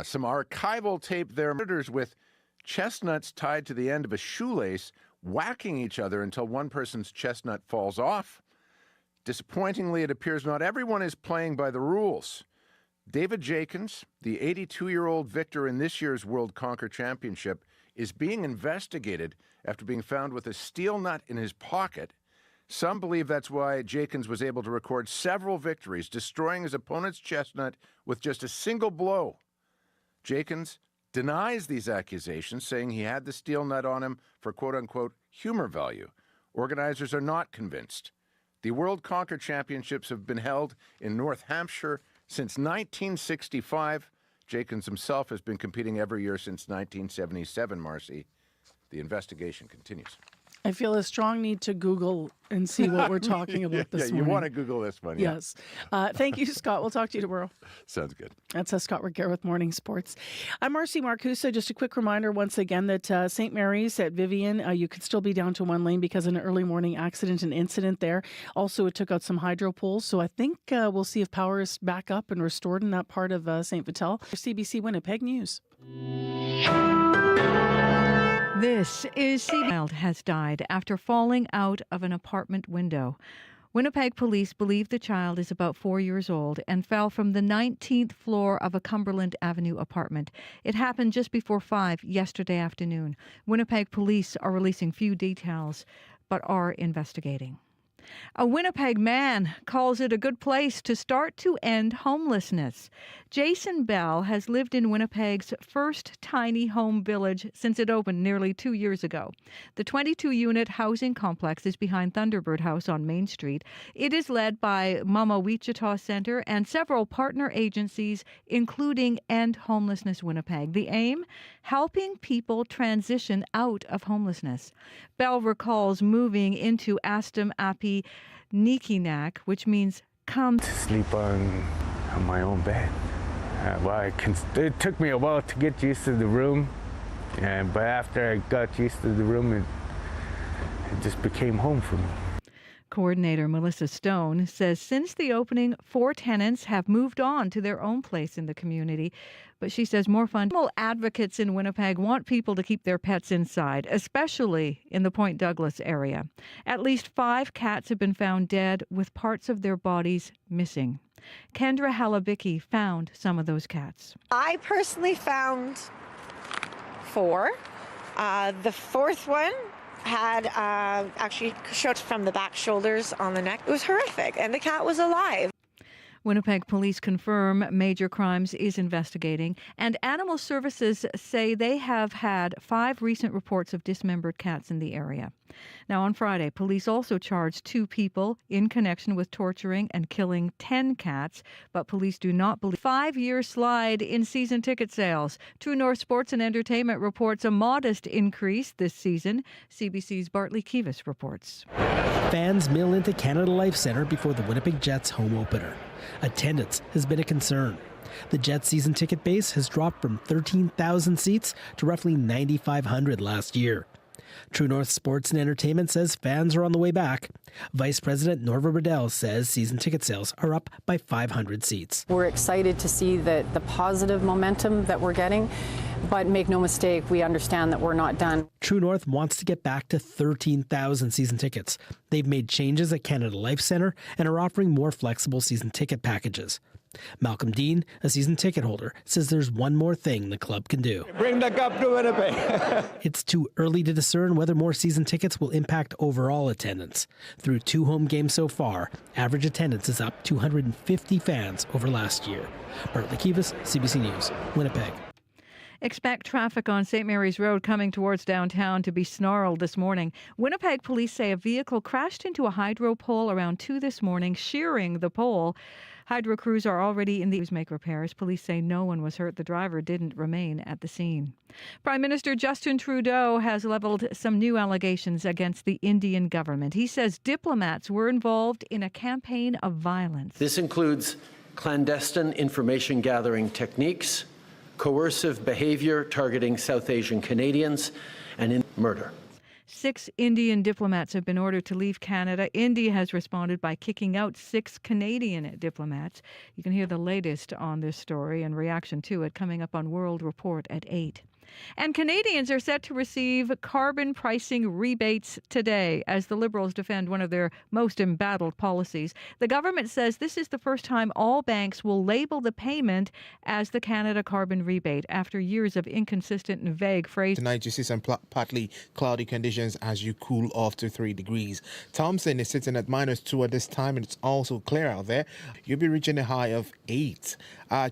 Some archival tape there. Monitors with chestnuts tied to the end of a shoelace, whacking each other until one person's chestnut falls off. Disappointingly, it appears not everyone is playing by the rules. David Jenkins, the 82-year-old victor in this year's World Conker Championship, is being investigated after being found with a steel nut in his pocket. Some believe that's why Jenkins was able to record several victories, destroying his opponent's chestnut with just a single blow. Jenkins denies these accusations, saying he had the steel nut on him for quote-unquote humor value. Organizers are not convinced. The World Conquer Championships have been held in North Hampshire since 1965. Jenkins himself has been competing every year since 1977, Marcy. The investigation continues. I feel a strong need to Google and see what we're talking about this morning. You want to Google this one, yeah. Yes. Thank you, Scott. We'll talk to you tomorrow. Sounds good. That's Scott Ricare with Morning Sports. I'm Marcy Marcusa. Just a quick reminder once again that St. Mary's at Vivian, you could still be down to one lane because of an early morning accident and incident there. Also, it took out some hydro poles. So I think we'll see if power is back up and restored in that part of St. Vital. CBC Winnipeg News. This is child has died after falling out of an apartment window. Winnipeg police believe the child is about 4 years old and fell from the 19th floor of a Cumberland Avenue apartment. It happened just before 5 yesterday afternoon. Winnipeg police are releasing few details, but are investigating. A Winnipeg man calls it a good place to start to end homelessness. Jason Bell has lived in Winnipeg's first tiny home village since it opened nearly 2 years ago. The 22-unit housing complex is behind Thunderbird House on Main Street. It is led by Mama Wichita Center and several partner agencies, including End Homelessness Winnipeg. The aim? Helping people transition out of homelessness. Bell recalls moving into Astum Api Nikinak, which means come to sleep on my own bed. It took me a while to get used to the room, but after I got used to the room, it just became home for me. Coordinator Melissa Stone says since the opening, 4 tenants have moved on to their own place in the community. But she says more animal advocates in Winnipeg want people to keep their pets inside, especially in the Point Douglas area. At least 5 cats have been found dead with parts of their bodies missing. Kendra Halabicki found some of those cats. I personally found 4. The 4th one had actually showed from the back shoulders on the neck. It was horrific, and the cat was alive. Winnipeg police confirm Major Crimes is investigating, and Animal Services say they have had 5 recent reports of dismembered cats in the area. Now, on Friday, police also charged 2 people in connection with torturing and killing 10 cats, but police do not believe 5-year slide in season ticket sales. True North Sports and Entertainment reports a modest increase this season. CBC's Bartley Kivas reports. Fans mill into Canada Life Centre before the Winnipeg Jets home opener. Attendance has been a concern. The Jets season ticket base has dropped from 13,000 seats to roughly 9,500 last year. True North Sports and Entertainment says fans are on the way back. Vice President Norva Riddell says season ticket sales are up by 500 seats. We're excited to see the positive momentum that we're getting, but make no mistake, we understand that we're not done. True North wants to get back to 13,000 season tickets. They've made changes at Canada Life Centre and are offering more flexible season ticket packages. Malcolm Dean, a season ticket holder, says there's one more thing the club can do. Bring the cup to Winnipeg. It's too early to discern whether more season tickets will impact overall attendance. Through 2 home games so far, average attendance is up 250 fans over last year. Bartley Kivas, CBC News, Winnipeg. Expect traffic on St. Mary's Road coming towards downtown to be snarled this morning. Winnipeg police say a vehicle crashed into a hydro pole around 2 this morning, shearing the pole. Hydro crews are already in the make repairs. Police say no one was hurt. The driver didn't remain at the scene. Prime Minister Justin Trudeau has leveled some new allegations against the Indian government. He says diplomats were involved in a campaign of violence. This includes clandestine information gathering techniques, coercive behavior targeting South Asian Canadians, and murder. 6 Indian diplomats have been ordered to leave Canada. India has responded by kicking out 6 Canadian diplomats. You can hear the latest on this story and reaction to it coming up on World Report at 8. And Canadians are set to receive carbon pricing rebates today as the Liberals defend one of their most embattled policies. The government says this is the first time all banks will label the payment as the Canada carbon rebate after years of inconsistent and vague phrases. Tonight you see some partly cloudy conditions as you cool off to 3 degrees. Thompson is sitting at -2 at this time, and it's also clear out there. You'll be reaching a high of 8.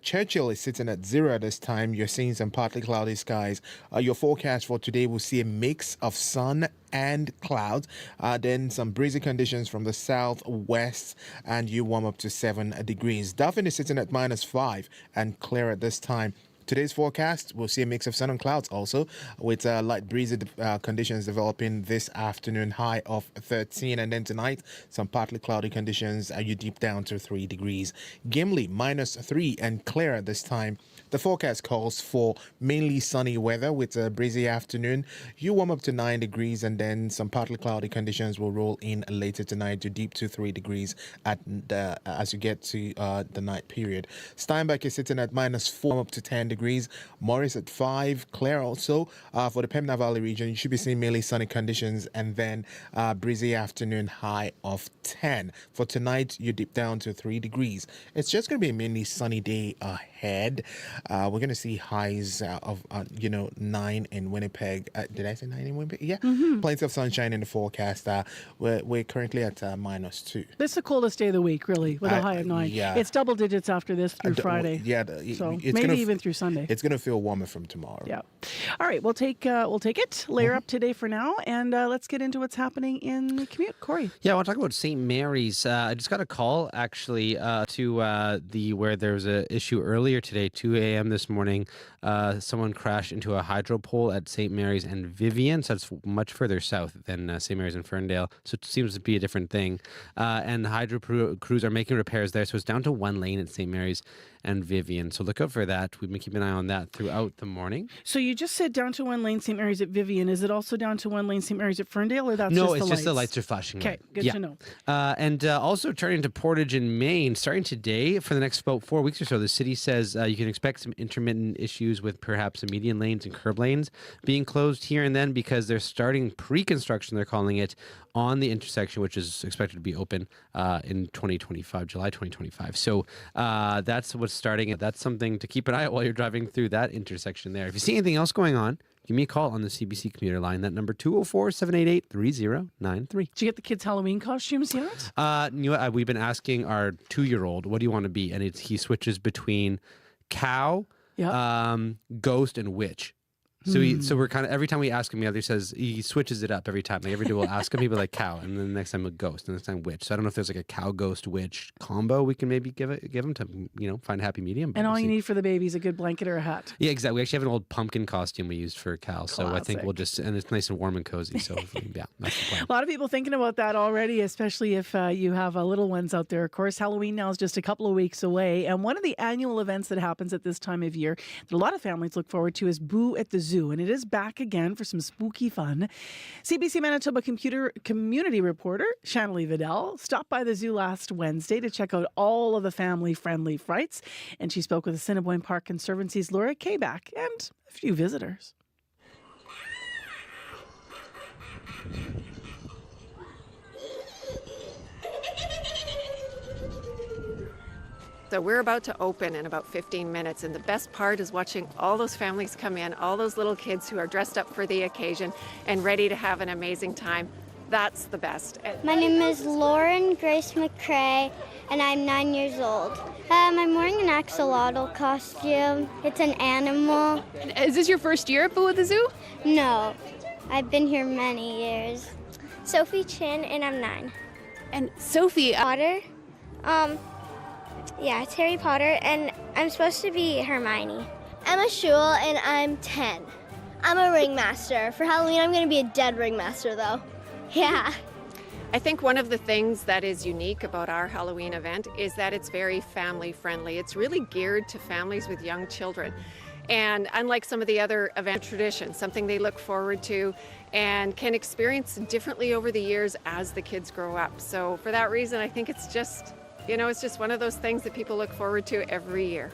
Churchill is sitting at 0 at this time. You're seeing some partly cloudy skies. Your forecast for today will see a mix of sun and clouds. Then some breezy conditions from the southwest, and you warm up to 7 degrees. Dauphin is sitting at -5 and clear at this time. Today's forecast, we'll see a mix of sun and clouds also, with light breezy conditions developing this afternoon, high of 13. And then tonight, some partly cloudy conditions, you deep down to 3 degrees. Gimli, -3 and clear at this time. The forecast calls for mainly sunny weather with a breezy afternoon. You warm up to 9 degrees, and then some partly cloudy conditions will roll in later tonight to deep to 3 degrees as you get to the night period. Steinbach is sitting at -4 up to 10 degrees. Morris at 5. Clear also for the Pembina Valley region. You should be seeing mainly sunny conditions, and then breezy afternoon, high of 10. For tonight, you dip down to 3 degrees. It's just going to be a mainly sunny day ahead. We're going to see highs of 9 in Winnipeg. Did I say 9 in Winnipeg? Yeah. Plenty of sunshine in the forecast. We're currently at -2. This is the coldest day of the week, really, with a high of 9. Yeah. It's double digits after this through Friday. Yeah. So it's maybe gonna even through Sunday. It's going to feel warmer from tomorrow. Yeah. All right, we'll take it. Layer up today for now, and let's get into what's happening in the commute. Corey. Yeah, I want to talk about St. Mary's. I just got a call actually to where there was an issue earlier today, 2 a.m. this morning. Someone crashed into a hydro pole at St. Mary's and Vivian, so it's much further south than St. Mary's and Ferndale. So it seems to be a different thing. And hydro crews are making repairs there, so it's down to 1 lane at St. Mary's and Vivian. So look out for that. We've been keeping an eye on that throughout the morning. So you just said down to 1 lane St. Mary's at Vivian. Is it also down to 1 lane St. Mary's at Ferndale, or that's no, just the lights? it's just the lights are flashing. Okay, good to know. And also turning to Portage in Maine, starting today for the next about 4 weeks or so, the city says you can expect some intermittent issues with perhaps some median lanes and curb lanes being closed here and then, because they're starting pre-construction, they're calling it, on the intersection, which is expected to be open in 2025, July 2025. So that's what's starting. That's something to keep an eye on while you're driving through that intersection there. If you see anything else going on, give me a call on the CBC commuter line. That number 204-788-3093. Did you get the kids' Halloween costumes yet? You know, we've been asking our 2-year-old, what do you want to be? And he switches between cow, ghost, and witch. So we're kind of, every time we ask him, he either says, he switches it up every time. Like every day we'll ask him, he'll be like cow, and then the next time a ghost, and the next time witch. So I don't know if there's like a cow, ghost, witch combo we can maybe give him to, find a happy medium. And all you need for the baby is a good blanket or a hat. Yeah, exactly. We actually have an old pumpkin costume we used for Cal. So I think we'll just, and it's nice and warm and cozy. So yeah, that's the plan. A lot of people thinking about that already, especially if you have little ones out there. Of course, Halloween now is just a couple of weeks away. And one of the annual events that happens at this time of year that a lot of families look forward to is Boo at the Zoo. And it is back again for some spooky fun. CBC Manitoba community reporter Shanley Vidal stopped by the zoo last Wednesday to check out all of the family-friendly frights. And she spoke with the Assiniboine Park Conservancy's Laura Kabak and a few visitors. So we're about to open in about 15 minutes, and the best part is watching all those families come in, all those little kids who are dressed up for the occasion and ready to have an amazing time. That's the best. My name is Lauren Grace McCrae, and I'm 9 years old. I'm wearing an axolotl costume. It's an animal. Is this your first year at Boo at the Zoo? No, I've been here many years. Sophie Chin, and I'm 9. And Sophie... Potter. Yeah, it's Harry Potter, and I'm supposed to be Hermione. Emma Schul, and I'm 10. I'm a ringmaster. For Halloween, I'm going to be a dead ringmaster, though. Yeah. I think one of the things that is unique about our Halloween event is that it's very family-friendly. It's really geared to families with young children. And unlike some of the other event traditions, something they look forward to and can experience differently over the years as the kids grow up. So for that reason, I think it's just... it's just one of those things that people look forward to every year.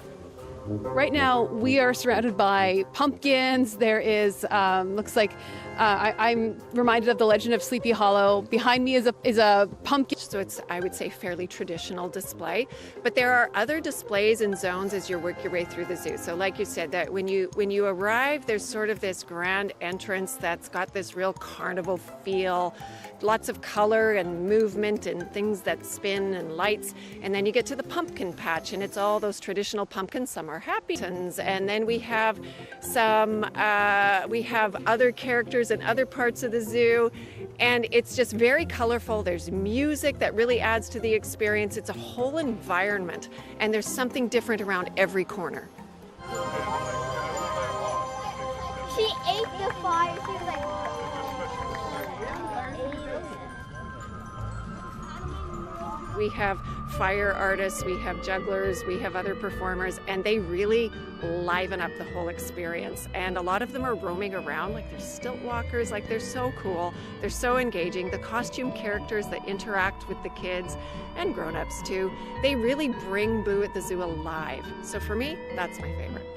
Right now, we are surrounded by pumpkins. There is, looks like, I'm reminded of the legend of Sleepy Hollow. Behind me is a pumpkin. So it's, I would say, fairly traditional display. But there are other displays and zones as you work your way through the zoo. So like you said, that when you arrive, there's sort of this grand entrance that's got this real carnival feel. Lots of color and movement and things that spin and lights. And then you get to the pumpkin patch, and it's all those traditional pumpkins. Some are happy. And then we have other characters in other parts of the zoo. And it's just very colorful. There's music that really adds to the experience. It's a whole environment. And there's something different around every corner. She ate the fire. She was like, we have fire artists, we have jugglers, we have other performers, and they really liven up the whole experience. And a lot of them are roaming around, like they're stilt walkers, like they're so cool, they're so engaging. The costume characters that interact with the kids and grown-ups too, they really bring Boo at the Zoo alive. So for me, that's my favorite.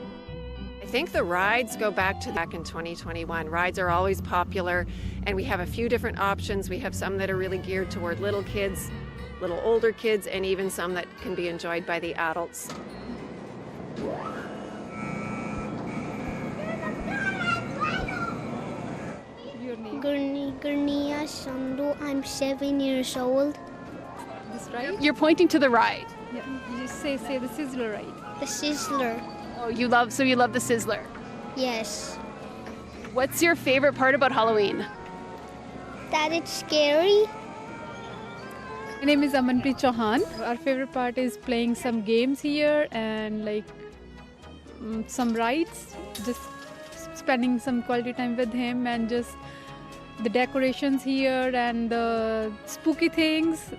I think the rides go back in 2021. Rides are always popular, and we have a few different options. We have some that are really geared toward little kids, little older kids, and even some that can be enjoyed by the adults. Gurnia Shandu, I'm 7 years old. This right? You're pointing to the ride. Yeah, you just say the Sizzler ride. The Sizzler. Oh, you love the Sizzler. Yes. What's your favorite part about Halloween? That it's scary. My name is Amanpreet Chauhan. Our favorite part is playing some games here and like some rides, just spending some quality time with him, and just the decorations here and the spooky things.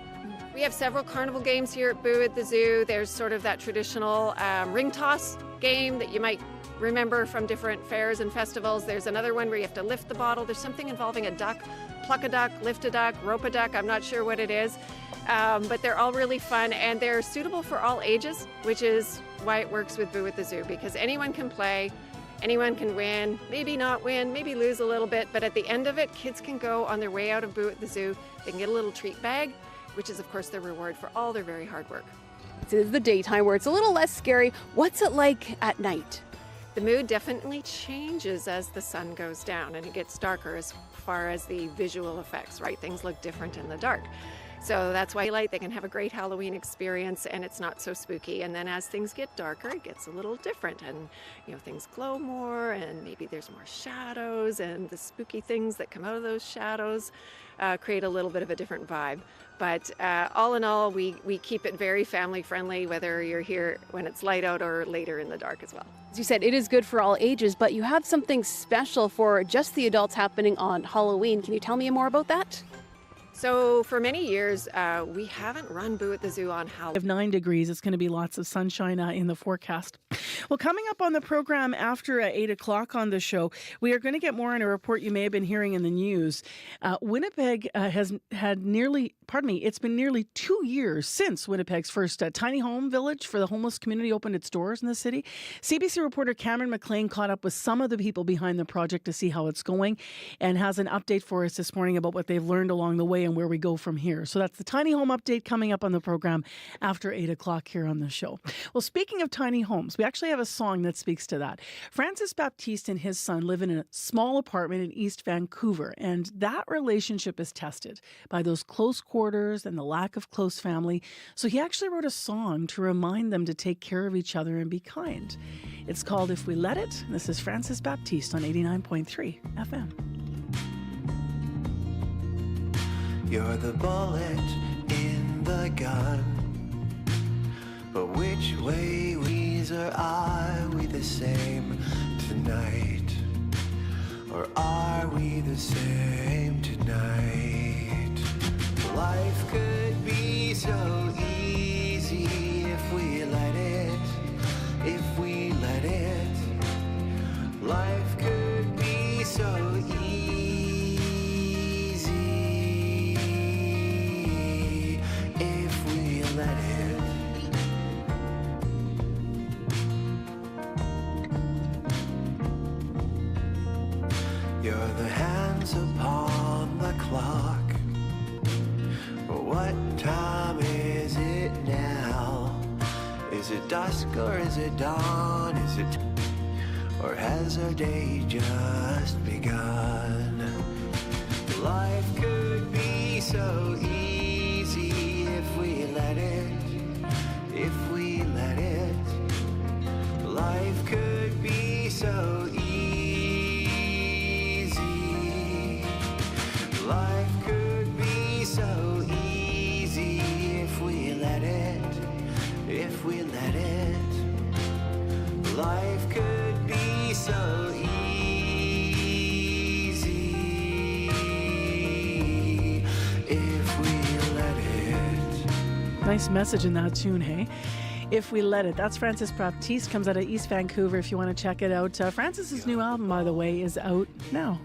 We have several carnival games here at Boo at the Zoo. There's sort of that traditional ring toss game that you might remember from different fairs and festivals. There's another one where you have to lift the bottle. There's something involving a duck, pluck a duck, lift a duck, rope a duck. I'm not sure what it is, but they're all really fun, and they're suitable for all ages, which is why it works with Boo at the Zoo, because anyone can play, anyone can win, maybe not win, maybe lose a little bit, but at the end of it, kids can go on their way out of Boo at the Zoo. They can get a little treat bag, which is, of course, their reward for all their very hard work. It is the daytime where it's a little less scary. What's it like at night? The mood definitely changes as the sun goes down and it gets darker as far as the visual effects, right? Things look different in the dark. So that's why they can have a great Halloween experience and it's not so spooky. And then as things get darker, it gets a little different, and things glow more, and maybe there's more shadows, and the spooky things that come out of those shadows create a little bit of a different vibe. But all in all, we keep it very family friendly, whether you're here when it's light out or later in the dark as well. As you said, it is good for all ages, but you have something special for just the adults happening on Halloween. Can you tell me more about that? So for many years, we haven't run Boo at the Zoo on Halloween. Of 9 degrees, it's going to be lots of sunshine in the forecast. Well, coming up on the program after 8 o'clock on the show, we are going to get more on a report you may have been hearing in the news. Winnipeg has had it's been nearly 2 years since Winnipeg's first tiny home village for the homeless community opened its doors in the city. CBC reporter Cameron McLean caught up with some of the people behind the project to see how it's going, and has an update for us this morning about what they've learned along the way and where we go from here. So that's the tiny home update coming up on the program after 8 o'clock here on the show. Well, speaking of tiny homes, we actually have a song that speaks to that. Francis Baptiste and his son live in a small apartment in East Vancouver, and that relationship is tested by those close quarters and the lack of close family. So he actually wrote a song to remind them to take care of each other and be kind. It's called If We Let It. This is Francis Baptiste on 89.3 FM. You're the bullet in the gun, but which way or are we the same tonight? Or are we the same tonight? Life could be so easy if we let it, if we let it. Life could be so easy if we let it. dusk or is it dawn? Is it, or has our day just begun? Life could be so easy if we let it, if we let it. Life could be so easy. Life could be so easy if we let it, if we let it. Life could be so easy if we let it. Nice message in that tune, hey? If We Let It. That's Francis Baptiste, comes out of East Vancouver if you want to check it out. Francis's new album, by the way, is out now.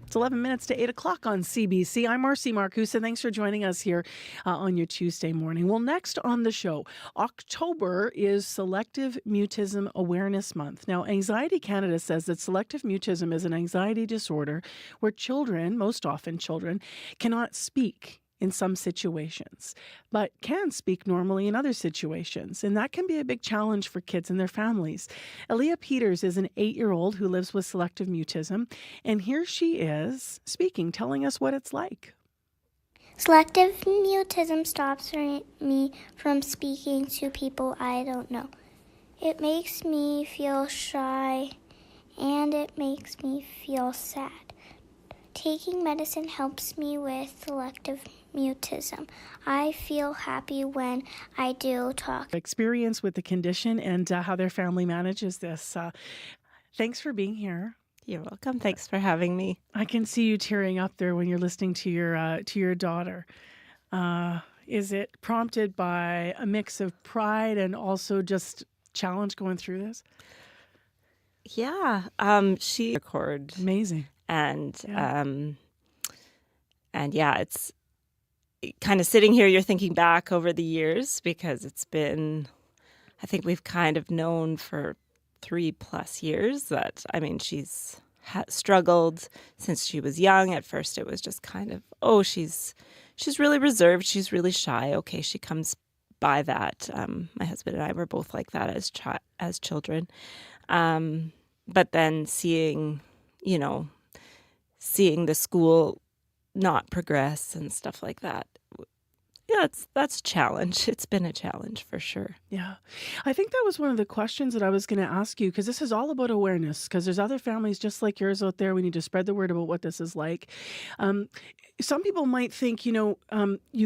It's 11 minutes to 8 o'clock on CBC. I'm Marcy Marcusa. Thanks for joining us here on your Tuesday morning. Well, next on the show, October is Selective Mutism Awareness Month. Now, Anxiety Canada says that selective mutism is an anxiety disorder where children, most often children, cannot speak in some situations, but can speak normally in other situations. And that can be a big challenge for kids and their families. Aaliyah Peters is an 8-year-old who lives with selective mutism. And here she is speaking, telling us what it's like. Selective mutism stops me from speaking to people I don't know. It makes me feel shy and it makes me feel sad. Taking medicine helps me with selective mutism. I feel happy when I do talk. Experience with the condition and how their family manages this. Thanks for being here. You're welcome. Thanks for having me. I can see you tearing up there when you're listening to your daughter. Is it prompted by a mix of pride and also just challenge going through this? Yeah. She recorded amazing. And yeah, it's kind of sitting here, you're thinking back over the years because it's been, I think we've kind of known for 3+ years that, I mean, she's struggled since she was young. At first it was just kind of, oh, she's really reserved. She's really shy. Okay, she comes by that. My husband and I were both like that as children. But then seeing the school not progress and stuff like that. Yeah, that's a challenge. It's been a challenge for sure. Yeah. I think that was one of the questions that I was going to ask you, because this is all about awareness, because there's other families just like yours out there. We need to spread the word about what this is like. Some people might think, you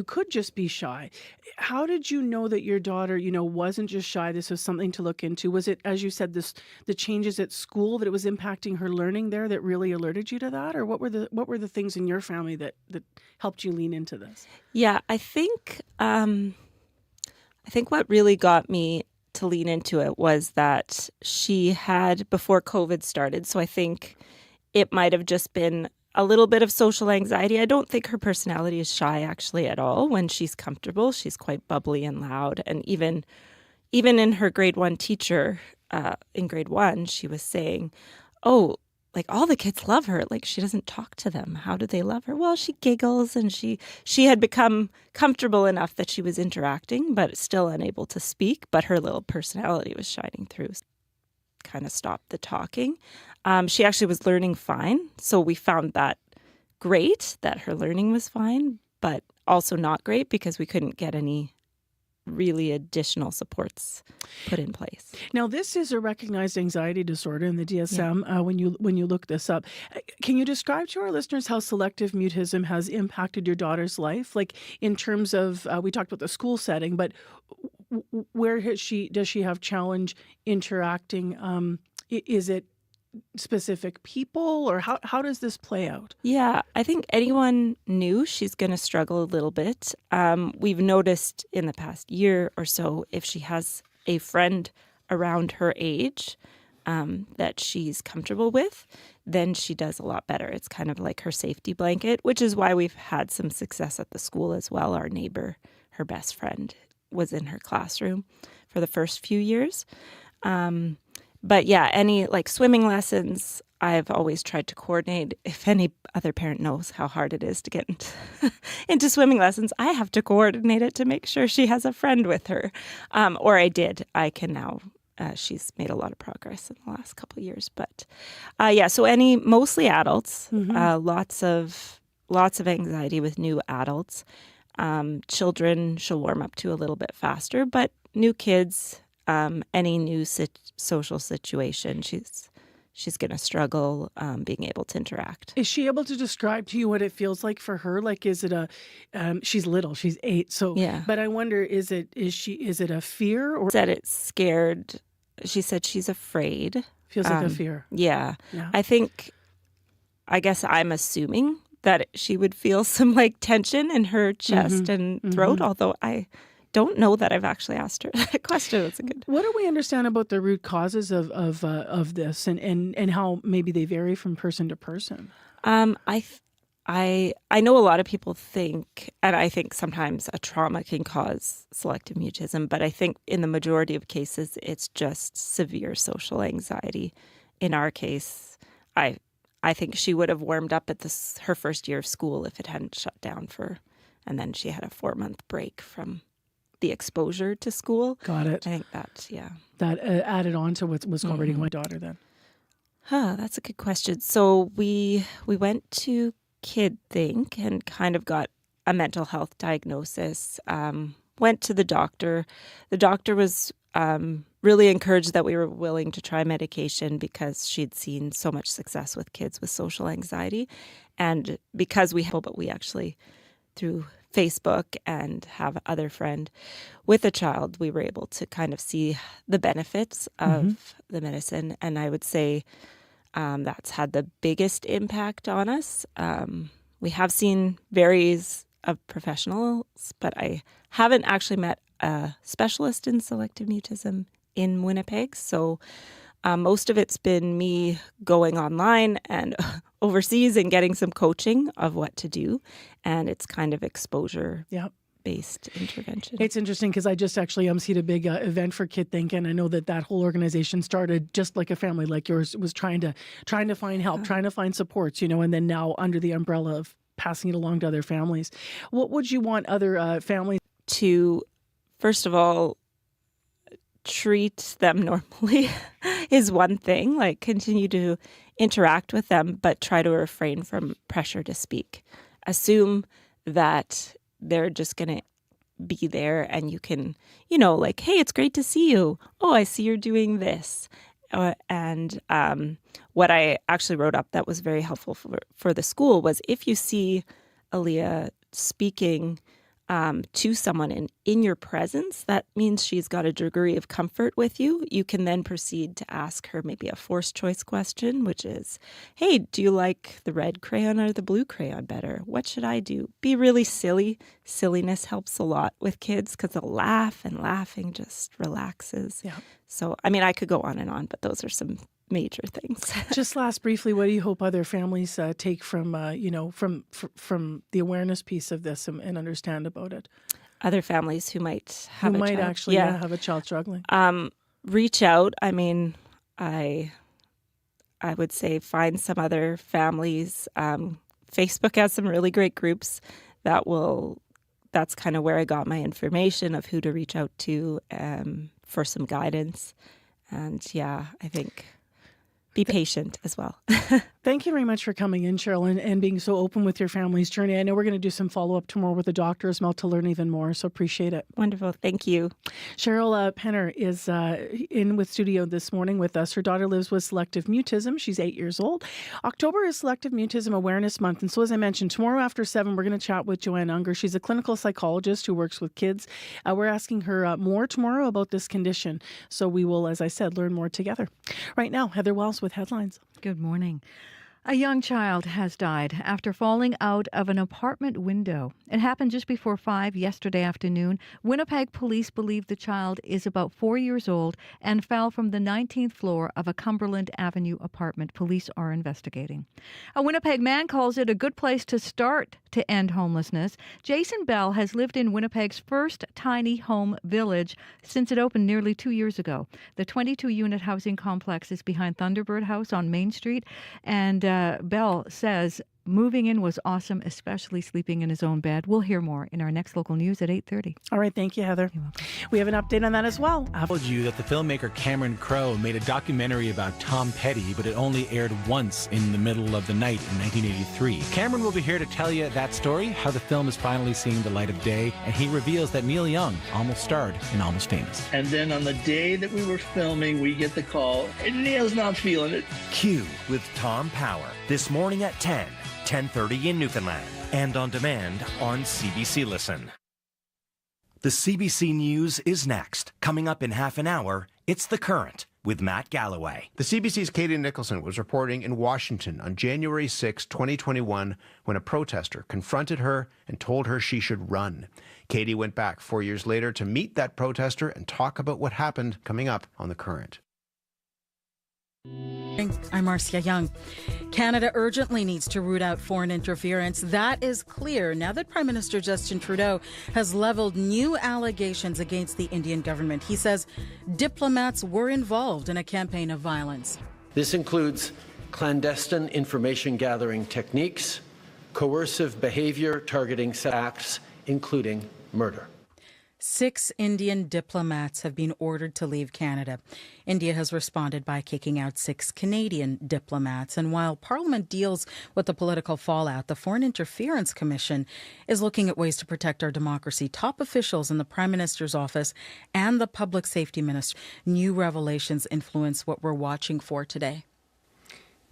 could just be shy. How did you know that your daughter, wasn't just shy? This was something to look into. Was it, as you said, the changes at school, that it was impacting her learning there that really alerted you to that? Or what were the things in your family that helped you lean into this? Yeah, I think what really got me to lean into it was that she had, before COVID started, so I think it might have just been a little bit of social anxiety. I don't think her personality is shy actually at all. When she's comfortable, she's quite bubbly and loud. And even in her grade 1 teacher, in grade 1, she was saying, oh, like all the kids love her. Like she doesn't talk to them. How do they love her? Well, she giggles, and she had become comfortable enough that she was interacting, but still unable to speak. But her little personality was shining through. Kind of stopped the talking. She actually was learning fine. So we found that great, that her learning was fine, but also not great because we couldn't get any really additional supports put in place. Now, this is a recognized anxiety disorder in the DSM. When you look this up, can you describe to our listeners how selective mutism has impacted your daughter's life? Like in terms of, we talked about the school setting, but where does she have challenge interacting? Is it specific people, or how does this play out? Yeah, I think anyone new, she's going to struggle a little bit. We've noticed in the past year or so, if she has a friend around her age that she's comfortable with, then she does a lot better. It's kind of like her safety blanket, which is why we've had some success at the school as well. Our neighbor, her best friend, was in her classroom for the first few years. But yeah, any like swimming lessons, I've always tried to coordinate. If any other parent knows how hard it is to get into swimming lessons, I have to coordinate it to make sure she has a friend with her. Or I did. I can now. She's made a lot of progress in the last couple of years. But so mostly adults, lots of anxiety with new adults. Children she'll warm up to a little bit faster, but new kids, any new social situation, she's going to struggle being able to interact. Is she able to describe to you what it feels like for her? Like, is it she's little, she's 8. So, yeah. But I wonder, is it a fear or? Said it's scared. She said she's afraid. Feels like a fear. Yeah. Yeah. I guess I'm assuming that she would feel some like tension in her chest and throat, although I don't know that I've actually asked her that question. That's a good. What do we understand about the root causes of this and how maybe they vary from person to person? I know a lot of people think, and I think sometimes a trauma can cause selective mutism, but I think in the majority of cases, it's just severe social anxiety. In our case, I think she would have warmed up at her first year of school if it hadn't shut down and then she had a 4-month break from the exposure to school. Got it. I think that, yeah. That added on to what was already my daughter then. That's a good question. So we went to Kid Think and kind of got a mental health diagnosis. Went to the doctor. The doctor was really encouraged that we were willing to try medication because she'd seen so much success with kids with social anxiety. And because we actually, through Facebook and have other friend with a child, we were able to kind of see the benefits of the medicine. And I would say that's had the biggest impact on us. We have seen varies of professionals, but I haven't actually met a specialist in selective mutism in Winnipeg. So most of it's been me going online and overseas and getting some coaching of what to do. And it's kind of exposure-based intervention. It's interesting because I just actually emceed a big event for Kid Think, and I know that whole organization started just like a family like yours was trying to find help, trying to find supports, and then now under the umbrella of passing it along to other families. What would you want other families to, first of all, treat them normally is one thing, like continue to interact with them, but try to refrain from pressure to speak. Assume that they're just going to be there and you can, like, hey, it's great to see you. Oh, I see you're doing this. And what I actually wrote up that was very helpful for the school was if you see Aaliyah speaking to someone in your presence, that means she's got a degree of comfort with you. You can then proceed to ask her maybe a forced choice question, which is, hey, do you like the red crayon or the blue crayon better? What should I do? Be really silly. Silliness helps a lot with kids because they'll laugh, and laughing just relaxes. Yeah. So, I could go on and on, but those are some major things. Just last briefly, what do you hope other families take from from the awareness piece of this and understand about it? Other families who might have actually have a child struggling. Reach out. I would say find some other families. Facebook has some really great groups that's kind of where I got my information of who to reach out to for some guidance. And I think be patient as well. Thank you very much for coming in, Cheryl, and being so open with your family's journey. I know we're going to do some follow-up tomorrow with the doctor as well to learn even more, so appreciate it. Wonderful. Thank you. Cheryl Penner is in with studio this morning with us. Her daughter lives with selective mutism. She's 8 years old. October is Selective Mutism Awareness Month, and so as I mentioned, tomorrow after 7, we're going to chat with Joanne Unger. She's a clinical psychologist who works with kids. We're asking her more tomorrow about this condition, so we will, as I said, learn more together. Right now, Heather Wells with headlines. Good morning. A young child has died after falling out of an apartment window. It happened just before 5 yesterday afternoon. Winnipeg police believe the child is about 4 years old and fell from the 19th floor of a Cumberland Avenue apartment. Police are investigating. A Winnipeg man calls it a good place to start to end homelessness. Jason Bell has lived in Winnipeg's first tiny home village since it opened nearly 2 years ago. The 22-unit housing complex is behind Thunderbird House on Main Street, and Bell says moving in was awesome, especially sleeping in his own bed. We'll hear more in our next local news at 8:30. All right, thank you, Heather. You're welcome. We have an update on that as well. I told you that the filmmaker Cameron Crowe made a documentary about Tom Petty, but it only aired once in the middle of the night in 1983. Cameron will be here to tell you that story, how the film is finally seeing the light of day, and he reveals that Neil Young almost starred in Almost Famous. And then on the day that we were filming, we get the call, and Neil's not feeling it. Q with Tom Power, this morning at 10:30 in Newfoundland, and on demand on CBC Listen. The CBC News is next. Coming up in half an hour, it's The Current with Matt Galloway. The CBC's Katie Nicholson was reporting in Washington on January 6, 2021, when a protester confronted her and told her she should run. Katie went back 4 years later to meet that protester and talk about what happened. Coming up on The Current. I'm Marcia Young. Canada urgently needs to root out foreign interference. That is clear now that Prime Minister Justin Trudeau has leveled new allegations against the Indian government. He says diplomats were involved in a campaign of violence. This includes clandestine information gathering techniques, coercive behavior targeting acts, including murder. 6 Indian diplomats have been ordered to leave Canada. India has responded by kicking out 6 Canadian diplomats. And while Parliament deals with the political fallout, the Foreign Interference Commission is looking at ways to protect our democracy. Top officials in the Prime Minister's office and the Public Safety Minister. New revelations influence what we're watching for today.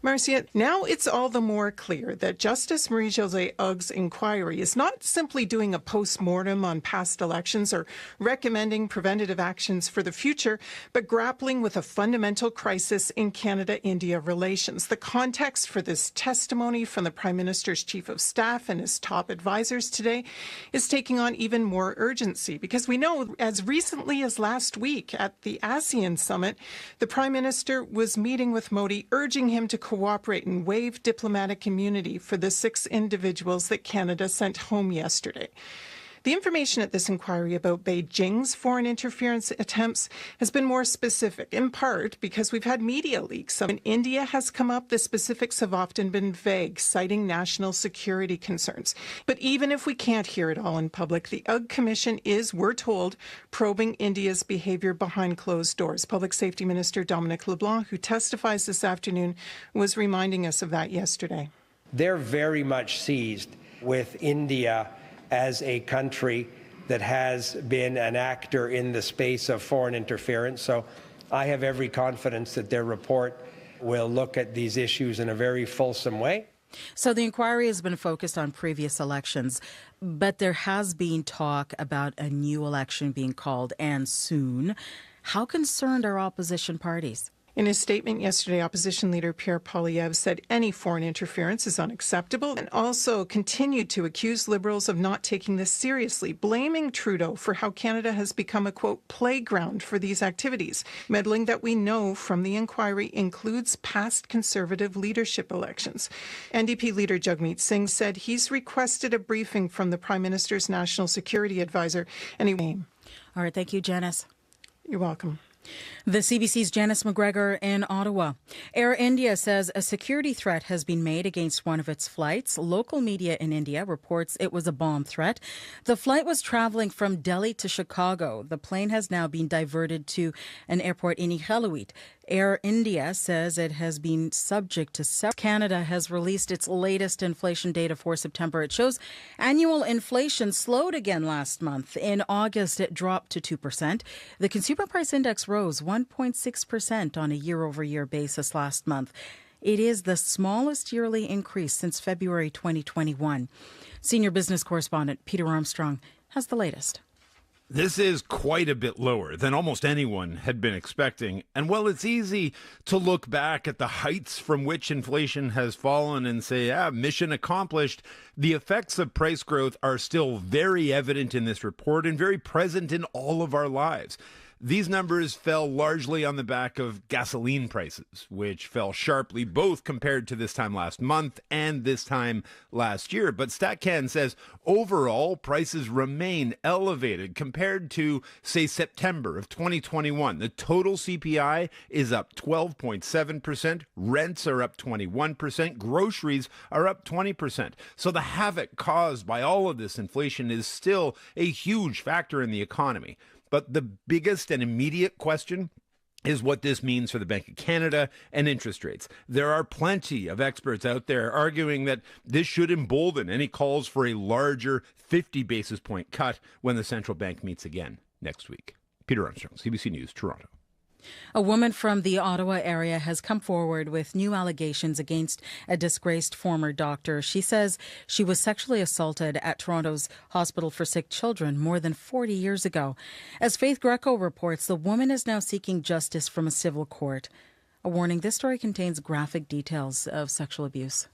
Marcia, now it's all the more clear that Justice Marie-Josée Ugg's inquiry is not simply doing a post-mortem on past elections or recommending preventative actions for the future, but grappling with a fundamental crisis in Canada-India relations. The context for this testimony from the Prime Minister's Chief of Staff and his top advisors today is taking on even more urgency because we know as recently as last week at the ASEAN summit, the Prime Minister was meeting with Modi, urging him to cooperate and waive diplomatic immunity for the 6 individuals that Canada sent home yesterday. The information at this inquiry about Beijing's foreign interference attempts has been more specific, in part because we've had media leaks. When India has come up, the specifics have often been vague, citing national security concerns. But even if we can't hear it all in public, the UGG Commission is, we're told, probing India's behavior behind closed doors. Public Safety Minister Dominic LeBlanc, who testifies this afternoon, was reminding us of that yesterday. They're very much seized with India as a country that has been an actor in the space of foreign interference. So I have every confidence that their report will look at these issues in a very fulsome way. So the inquiry has been focused on previous elections, but there has been talk about a new election being called, and soon. How concerned are opposition parties? In his statement yesterday, opposition leader Pierre Poilievre said any foreign interference is unacceptable and also continued to accuse Liberals of not taking this seriously, blaming Trudeau for how Canada has become a, quote, playground for these activities. Meddling that we know from the inquiry includes past Conservative leadership elections. NDP leader Jagmeet Singh said he's requested a briefing from the Prime Minister's National Security Advisor. All right, thank you, Janice. You're welcome. The CBC's Janice McGregor in Ottawa. Air India says a security threat has been made against one of its flights. Local media in India reports it was a bomb threat. The flight was traveling from Delhi to Chicago. The plane has now been diverted to an airport in Iqaluit. Air India says it has been subject to several. Canada has released its latest inflation data for September. It shows annual inflation slowed again last month. In August, it dropped to 2%. The Consumer Price Index rose 1.6% on a year-over-year basis last month. It is the smallest yearly increase since February 2021. Senior business correspondent Peter Armstrong has the latest. This is quite a bit lower than almost anyone had been expecting. And while it's easy to look back at the heights from which inflation has fallen and say, mission accomplished, the effects of price growth are still very evident in this report and very present in all of our lives. These numbers fell largely on the back of gasoline prices, which fell sharply both compared to this time last month and this time last year. But StatCan says overall prices remain elevated compared to, say, September of 2021. The total CPI is up 12.7%. Rents are up 21%. Groceries are up 20%. So the havoc caused by all of this inflation is still a huge factor in the economy. But the biggest and immediate question is what this means for the Bank of Canada and interest rates. There are plenty of experts out there arguing that this should embolden any calls for a larger 50 basis point cut when the central bank meets again next week. Peter Armstrong, CBC News, Toronto. A woman from the Ottawa area has come forward with new allegations against a disgraced former doctor. She says she was sexually assaulted at Toronto's Hospital for Sick Children more than 40 years ago. As Faith Greco reports, the woman is now seeking justice from a civil court. A warning, this story contains graphic details of sexual abuse.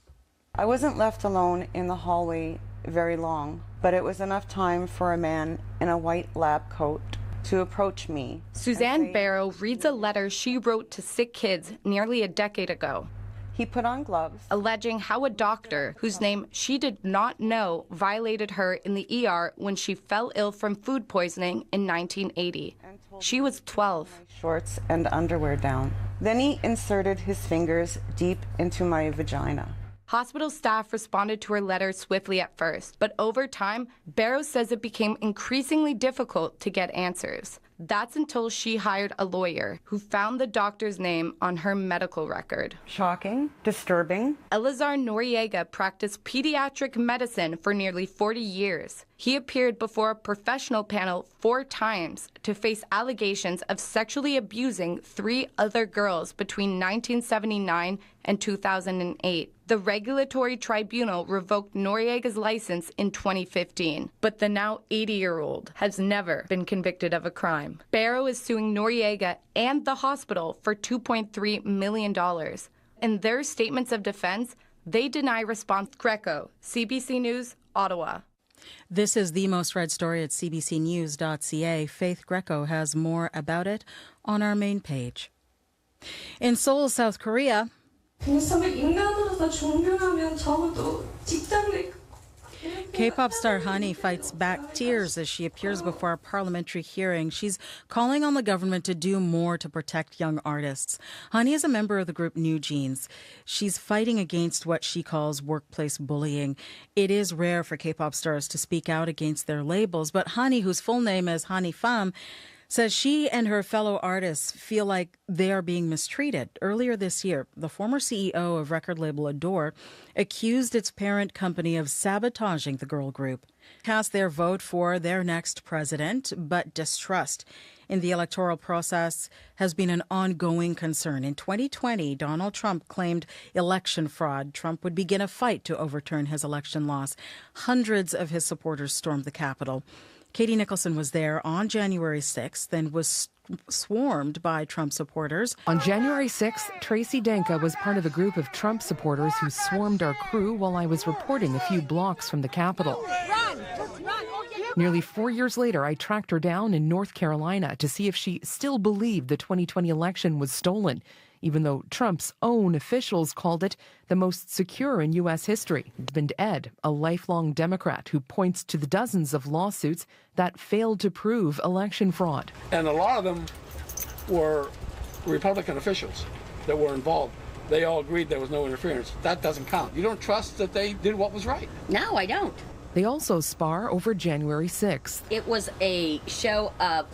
I wasn't left alone in the hallway very long, but it was enough time for a man in a white lab coat to approach me. Suzanne Barrow reads a letter she wrote to sick kids nearly a decade ago. He put on gloves, alleging how a doctor, whose name she did not know, violated her in the ER when she fell ill from food poisoning in 1980. She was 12. Shorts and underwear down. Then he inserted his fingers deep into my vagina. Hospital staff responded to her letter swiftly at first, but over time, Barrow says it became increasingly difficult to get answers. That's until she hired a lawyer who found the doctor's name on her medical record. Shocking, disturbing. Elazar Noriega practiced pediatric medicine for nearly 40 years. He appeared before a professional panel 4 times to face allegations of sexually abusing 3 other girls between 1979 and 2008. The regulatory tribunal revoked Noriega's license in 2015, but the now 80-year-old has never been convicted of a crime. Barrow is suing Noriega and the hospital for $2.3 million. In their statements of defense, they deny response. Greco, CBC News, Ottawa. This is the most read story at cbcnews.ca. Faith Greco has more about it on our main page. In Seoul, South Korea, K-pop star Hani fights back tears as she appears before a parliamentary hearing. She's calling on the government to do more to protect young artists. Hani is a member of the group New Jeans. She's fighting against what she calls workplace bullying. It is rare for K-pop stars to speak out against their labels, but Hani, whose full name is Hani Pham, says she and her fellow artists feel like they are being mistreated. Earlier this year, the former CEO of record label Adore accused its parent company of sabotaging the girl group. Cast their vote for their next president, but distrust in the electoral process has been an ongoing concern. In 2020, Donald Trump claimed election fraud. Trump would begin a fight to overturn his election loss. Hundreds of his supporters stormed the Capitol. Katie Nicholson was there on January 6th and was swarmed by Trump supporters. On January 6th, Tracy Danka was part of a group of Trump supporters who swarmed our crew while I was reporting a few blocks from the Capitol. Nearly 4 years later, I tracked her down in North Carolina to see if she still believed the 2020 election was stolen, even though Trump's own officials called it the most secure in U.S. history. And Ed, a lifelong Democrat who points to the dozens of lawsuits that failed to prove election fraud. And a lot of them were Republican officials that were involved. They all agreed there was no interference. That doesn't count. You don't trust that they did what was right. No, I don't. They also spar over January 6th. It was a show of...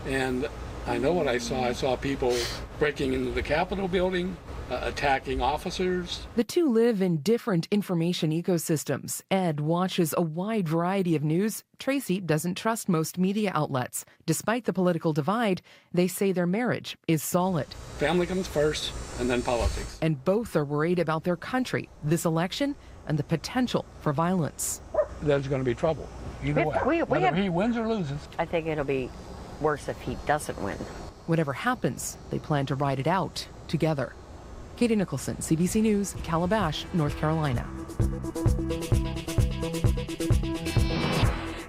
And I know what I saw. I saw people breaking into the Capitol building, attacking officers. The two live in different information ecosystems. Ed watches a wide variety of news. Tracy doesn't trust most media outlets. Despite the political divide, they say their marriage is solid. Family comes first, and then politics. And both are worried about their country, this election, and the potential for violence. there's going to be trouble. Either way, whether he wins or loses. I think it'll be worse if he doesn't win. Whatever happens, they plan to ride it out together. Katie Nicholson, CBC News, Calabash, North Carolina.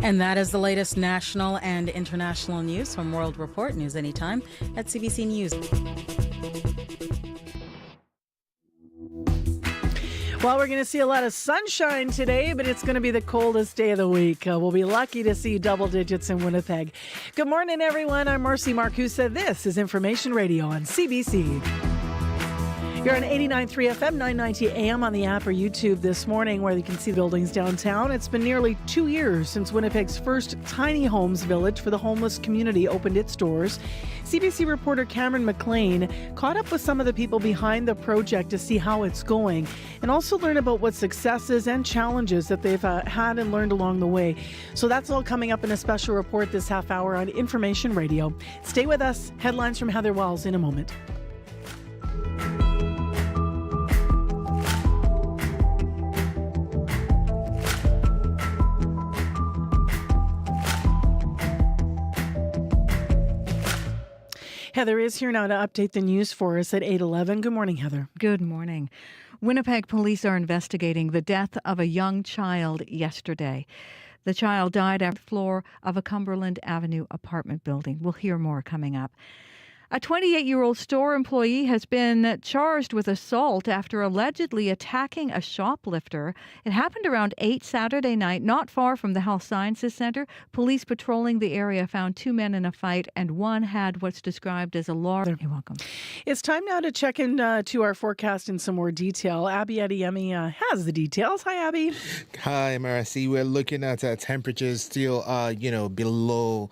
And that is the latest national and international news from World Report. News anytime at CBC News. Well, we're going to see a lot of sunshine today, but it's going to be the coldest day of the week. We'll be lucky to see double digits in Winnipeg. Good morning, everyone. I'm Marcy Marcusa. This is Information Radio on CBC. You're on 89.3 FM, 990 AM on the app or YouTube this morning, where you can see the buildings downtown. It's been nearly 2 years since Winnipeg's first tiny homes village for the homeless community opened its doors. CBC reporter Cameron McLean caught up with some of the people behind the project to see how it's going and also learn about what successes and challenges that they've had and learned along the way. So that's all coming up in a special report this half hour on Information Radio. Stay with us. Headlines from Heather Wells in a moment. Heather is here now to update the news for us at 8:11. Good morning, Heather. Good morning. Winnipeg police are investigating the death of a young child yesterday. The child died on the floor of a Cumberland Avenue apartment building. We'll hear more coming up. A 28-year-old store employee has been charged with assault after allegedly attacking a shoplifter. It happened around 8 Saturday night, not far from the Health Sciences Centre. Police patrolling the area found 2 men in a fight, and one had what's described as a large... You're welcome. It's time now to check in to our forecast in some more detail. Abby Adeyemi has the details. Hi, Abby. Hi, Marcy. We're looking at temperatures still, below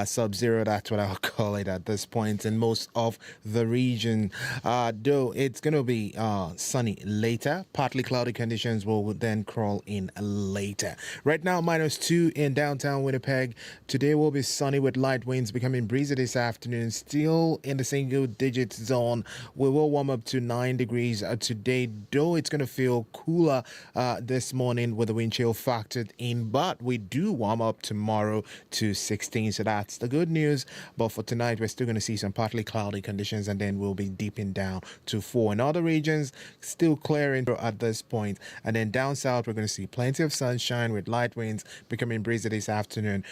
sub-zero. That's what I'll call it at this point. And most of the region, though it's going to be sunny later. Partly cloudy conditions will then crawl in later. Right now, -2 in downtown Winnipeg. Today will be sunny with light winds becoming breezy this afternoon. Still in the single digit zone. We will warm up to 9 degrees today, though it's going to feel cooler this morning with the wind chill factored in. But we do warm up tomorrow to 16, so that's the good news. But for tonight, we're still going to see some partly cloudy conditions, and then we'll be dipping down to 4. In other regions, still clearing at this point. And then down south, we're going to see plenty of sunshine with light winds becoming breezy this afternoon.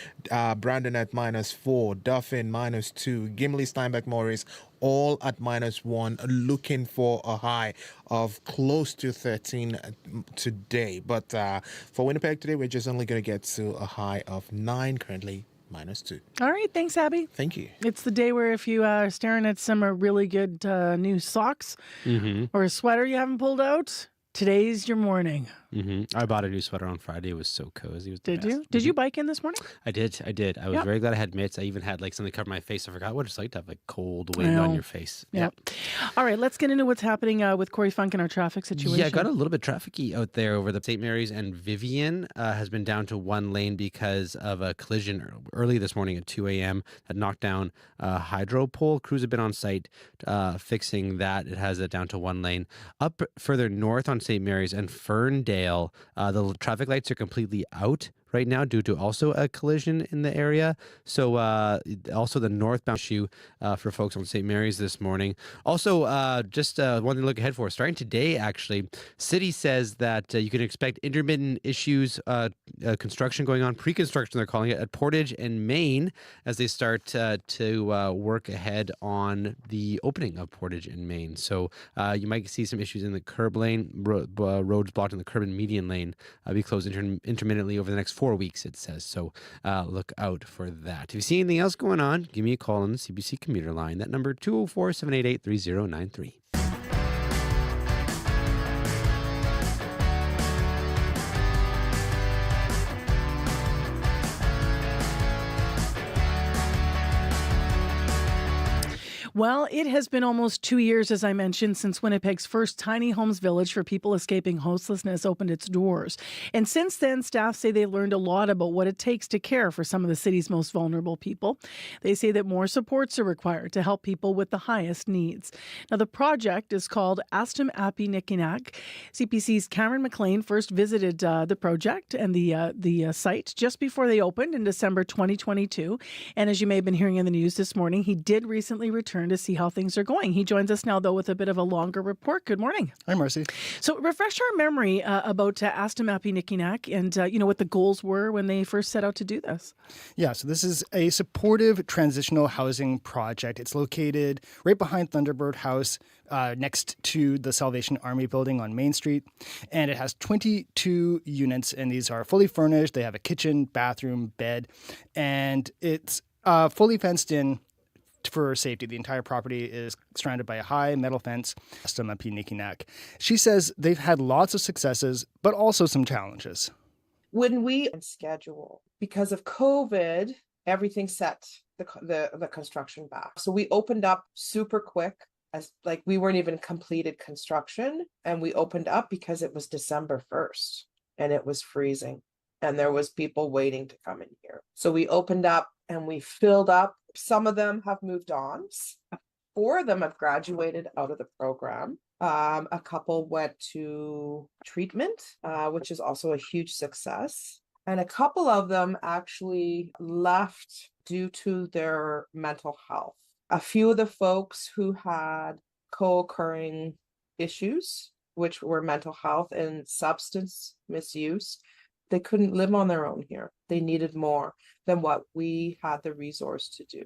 Brandon at -4, Dauphin -2, Gimli, Steinbeck, Morris all at -1, looking for a high of close to 13 today. But for Winnipeg today, we're just only going to get to a high of 9 currently. -2. All right. Thanks, Abby. Thank you. It's the day where if you are staring at some really good new socks or a sweater you haven't pulled out, today's your morning. I bought a new sweater on Friday. It was so cozy. It was the Did you? Did you bike in this morning? I did. I was very glad I had mitts. I even had something cover my face. I forgot what it's like to have cold wind on your face. Yep. All right, let's get into what's happening with Corey Funk and our traffic situation. Yeah, got a little bit trafficy out there over the St. Mary's and Vivian. Has been down to 1 lane because of a collision early this morning at 2 a.m. that knocked down a hydro pole. Crews have been on site fixing that. It has it down to 1 lane. Up further north on St. Mary's and Ferndale, the traffic lights are completely out right now due to also a collision in the area. So also the northbound issue for folks on St. Mary's this morning. Also, just one to look ahead for, starting today, actually, City says that you can expect intermittent issues, construction going on, pre-construction they're calling it, at Portage and Main as they start to work ahead on the opening of Portage and Main. So you might see some issues in the curb lane, roads blocked in the curb and median lane, be closed intermittently over the next 4 weeks, it says. So look out for that. If you see anything else going on, give me a call on the CBC commuter line. That number 204-788-3093. Well, it has been almost 2 years, as I mentioned, since Winnipeg's first tiny homes village for people escaping homelessness opened its doors. And since then, staff say they learned a lot about what it takes to care for some of the city's most vulnerable people. They say that more supports are required to help people with the highest needs. Now, the project is called Astum Api Nikinak. CPC's Cameron McLean first visited the project and the site just before they opened in December 2022. And as you may have been hearing in the news this morning, he did recently return to see how things are going. He joins us now, though, with a bit of a longer report. Good morning. Hi, Marcy. So refresh our memory about Astum Api Nikinak and, what the goals were when they first set out to do this. Yeah, so this is a supportive transitional housing project. It's located right behind Thunderbird House, next to the Salvation Army building on Main Street. And it has 22 units, and these are fully furnished. They have a kitchen, bathroom, bed, and it's fully fenced in for safety. The entire property is surrounded by a high metal fence. She says they've had lots of successes, but also some challenges. When we schedule, because of COVID, everything set the construction back. So we opened up super quick, as like we weren't even completed construction, and we opened up because it was December 1st and it was freezing and there was people waiting to come in here. So we opened up and we filled up. Some of them have moved on. 4 of them have graduated out of the program. A couple went to treatment, which is also a huge success. And a couple of them actually left due to their mental health. A few of the folks who had co-occurring issues, which were mental health and substance misuse, they couldn't live on their own here. They needed more than what we had the resource to do.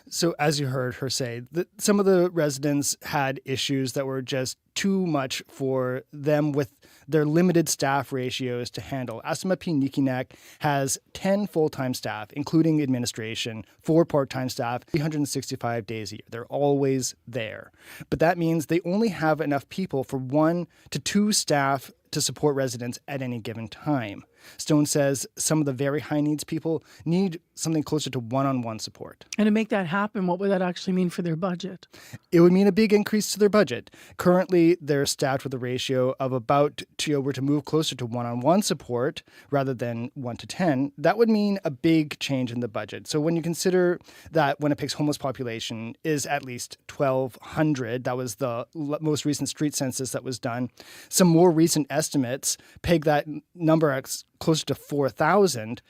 So as you heard her say, that some of the residents had issues that were just too much for them with their limited staff ratios to handle. Astum Api Nikinak has 10 full-time staff, including administration, 4 part-time staff, 365 days a year. They're always there. But that means they only have enough people for 1 to 2 staff to support residents at any given time. Stone says some of the very high needs people need something closer to one-on-one support. And to make that happen, what would that actually mean for their budget? It would mean a big increase to their budget. Currently, they're staffed with a ratio of about, were to move closer to one-on-one support rather than 1 to 10, that would mean a big change in the budget. So when you consider that Winnipeg's homeless population is at least 1,200, that was the most recent street census that was done, some more recent estimates peg that number at closer to 4,000.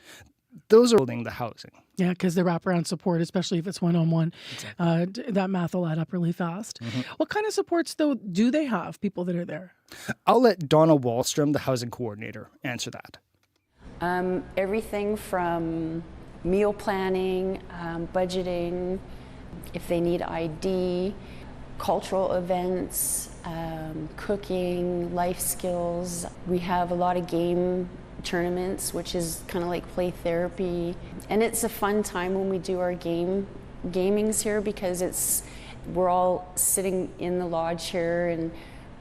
Those are building the housing. Yeah, because the wraparound support, especially if it's one-on-one, that math will add up really fast. Mm-hmm. What kind of supports, though, do they have, people that are there? I'll let Donna Wallstrom, the housing coordinator, answer that. Everything from meal planning, budgeting, if they need ID, cultural events, cooking, life skills. We have a lot of game tournaments, which is kind of like play therapy. And it's a fun time when we do our gamings here, because we're all sitting in the lodge here and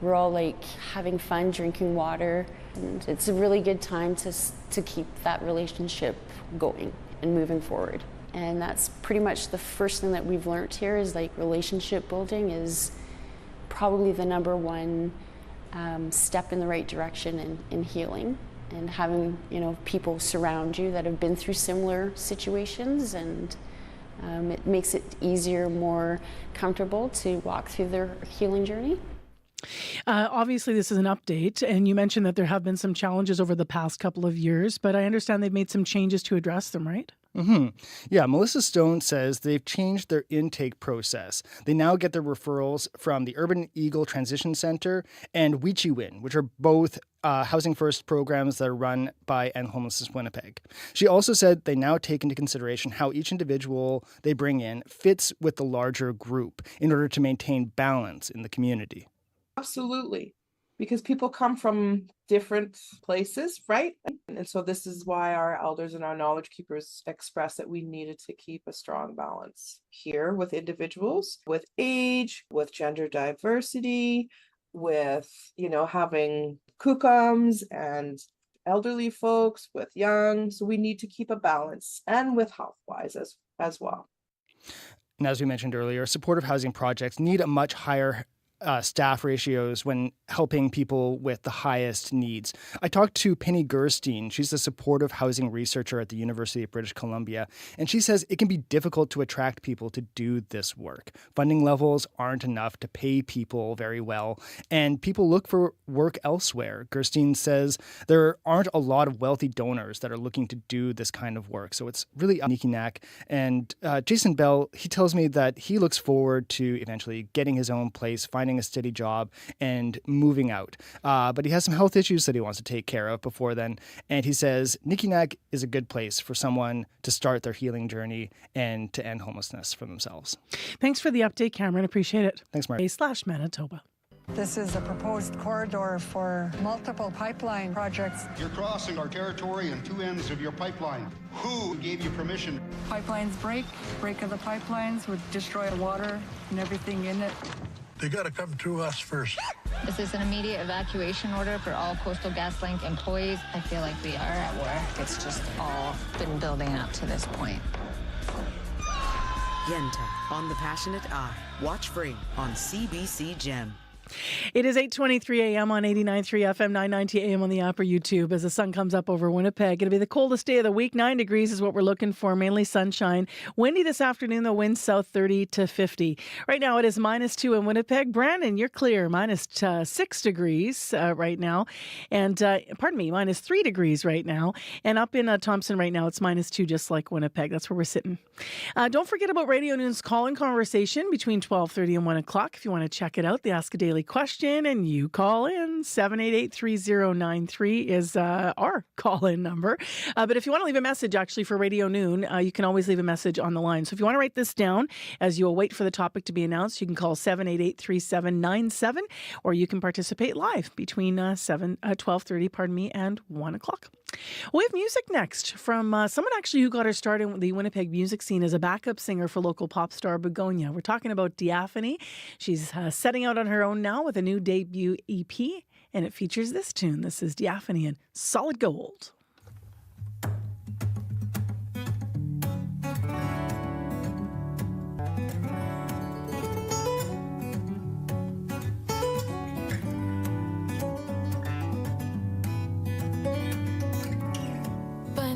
we're all like having fun drinking water. And it's a really good time to keep that relationship going and moving forward. And that's pretty much the first thing that we've learned here, is like relationship building is probably the number one step in the right direction in healing. And having, people surround you that have been through similar situations, and it makes it easier, more comfortable to walk through their healing journey. Obviously, this is an update, and you mentioned that there have been some challenges over the past couple of years, but I understand they've made some changes to address them, right? Mm-hmm. Yeah, Melissa Stone says they've changed their intake process. They now get their referrals from the Urban Eagle Transition Center and Wichiwin, which are both Housing First programs that are run by End Homelessness Winnipeg. She also said they now take into consideration how each individual they bring in fits with the larger group in order to maintain balance in the community. Absolutely. Because people come from different places, right? And so this is why our elders and our knowledge keepers expressed that we needed to keep a strong balance here with individuals, with age, with gender diversity, with, having kukums and elderly folks, with young. So we need to keep a balance, and with health-wise as well. And as we mentioned earlier, supportive housing projects need a much higher staff ratios when helping people with the highest needs. I talked to Penny Gerstein. She's a supportive housing researcher at the University of British Columbia, and she says it can be difficult to attract people to do this work. Funding levels aren't enough to pay people very well, and people look for work elsewhere. Gerstein says there aren't a lot of wealthy donors that are looking to do this kind of work, so it's really Nikinak. And Jason Bell, he tells me that he looks forward to eventually getting his own place, finding a steady job, and moving out. But he has some health issues that he wants to take care of before then. And he says Nikinak is a good place for someone to start their healing journey and to end homelessness for themselves. Thanks for the update, Cameron. Appreciate it. Thanks, Mark. /Manitoba. This is a proposed corridor for multiple pipeline projects. You're crossing our territory on two ends of your pipeline. Who gave you permission? Pipelines break of the pipelines would destroy water and everything in it. They got to come through us first. This is an immediate evacuation order for all Coastal GasLink employees. I feel like we are at war. It's just all been building up to this point. Yenta on the Passionate Eye. Watch free on CBC Gem. It is 8:23 a.m. on 89.3 FM, 990 a.m. on the app or YouTube as the sun comes up over Winnipeg. It'll be the coldest day of the week. 9 degrees is what we're looking for, mainly sunshine. Windy this afternoon, the wind south 30 to 50. Right now it is -2 in Winnipeg. Brandon, you're clear. -6 degrees right now. And, -3 degrees right now. And up in Thompson right now, it's -2, just like Winnipeg. That's where we're sitting. Don't forget about Radio Noon's call-in conversation between 12:30 and 1 o'clock. If you want to check it out, the Ask a Daily question, and you call in. 788-3093 is our call-in number. But if you want to leave a message actually for Radio Noon, you can always leave a message on the line. So if you want to write this down as you wait for the topic to be announced, you can call 788-3797, or you can participate live between 12:30 and 1 o'clock. We have music next from someone actually who got her start in the Winnipeg music scene as a backup singer for local pop star Begonia. We're talking about Diaphany. She's setting out on her own now with a new debut EP, and it features this tune. This is Diaphany and Solid Gold.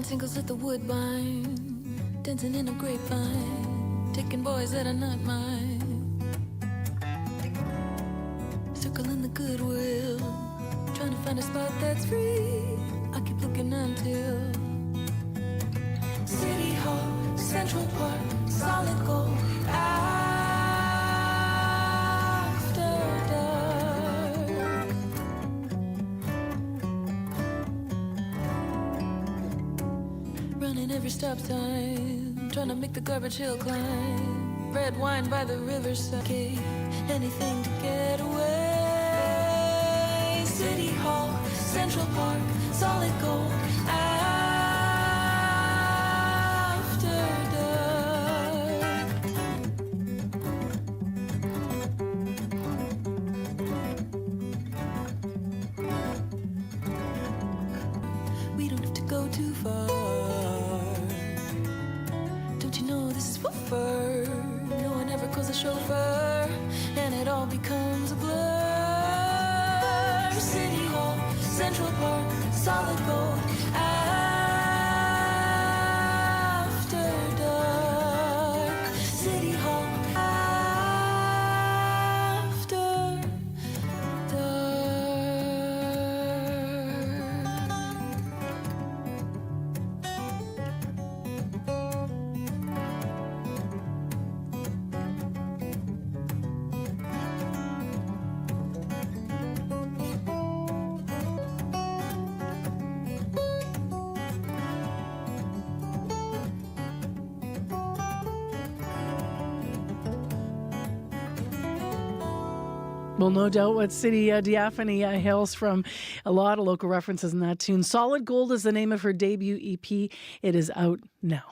Singles at the Woodbine, dancing in a grapevine, taking boys that are not mine. Circling the Goodwill, trying to find a spot that's free. I keep looking until City Hall, Central Park, Solid Gold. After dark, running every stop sign, trying to make the garbage hill climb. Red wine by the riverside, anything to get away. City Hall, Central Park, Solid Gold. After dark, we don't have to go too far. Don't you know this is for fur? No one ever calls a chauffeur, and it all becomes a blur. City Hall, Central Park, Solid Gold. After dark, City Hall. After Well, no doubt what city Diaphany hails from. A lot of local references in that tune. Solid Gold is the name of her debut EP. It is out now.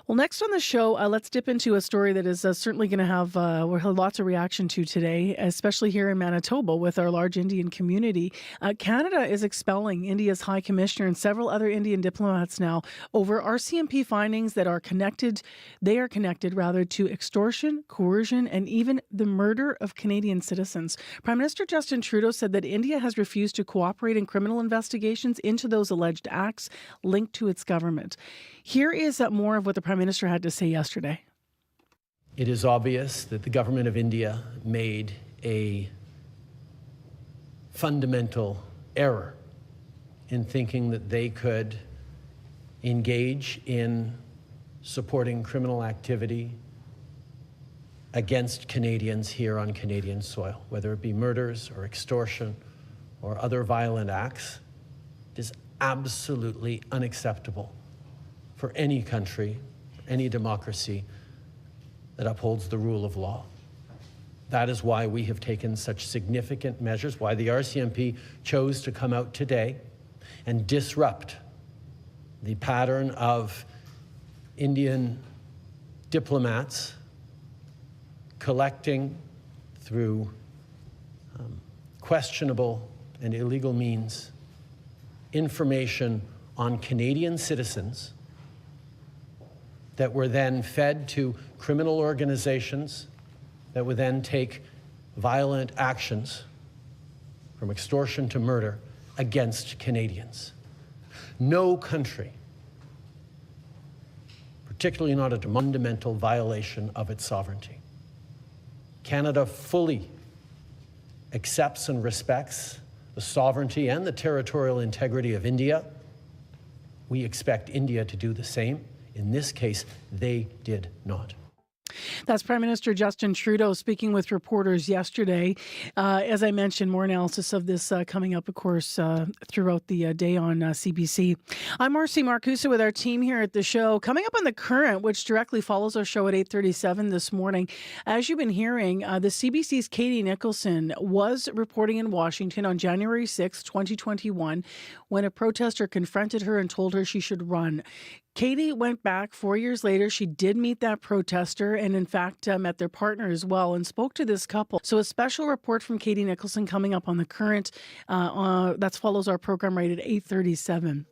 Well, next on the show, let's dip into a story that is certainly going to have lots of reaction to today, especially here in Manitoba with our large Indian community. Canada is expelling India's High Commissioner and several other Indian diplomats now over RCMP findings that are connected to extortion, coercion, and even the murder of Canadian citizens. Prime Minister Justin Trudeau said that India has refused to cooperate in criminal investigations into those alleged acts linked to its government. Here is more of what the Prime Minister had to say yesterday. It is obvious that the government of India made a fundamental error in thinking that they could engage in supporting criminal activity against Canadians here on Canadian soil, whether it be murders or extortion or other violent acts. It is absolutely unacceptable for any country, any democracy that upholds the rule of law. That is why we have taken such significant measures, why the RCMP chose to come out today and disrupt the pattern of Indian diplomats collecting through questionable and illegal means information on Canadian citizens that were then fed to criminal organizations that would then take violent actions from extortion to murder against Canadians. No country, particularly not a fundamental violation of its sovereignty. Canada fully accepts and respects the sovereignty and the territorial integrity of India. We expect India to do the same. In this case, they did not. That's Prime Minister Justin Trudeau speaking with reporters yesterday. As I mentioned, more analysis of this coming up, of course, throughout the day on CBC. I'm Marcy Marcusa with our team here at the show. Coming up on The Current, which directly follows our show at 8:37 this morning. As you've been hearing, the CBC's Katie Nicholson was reporting in Washington on January 6, 2021, when a protester confronted her and told her she should run. Katie went back 4 years later. She did meet that protester and, in fact, met their partner as well and spoke to this couple. So a special report from Katie Nicholson coming up on The Current. That follows our program right at 8:37.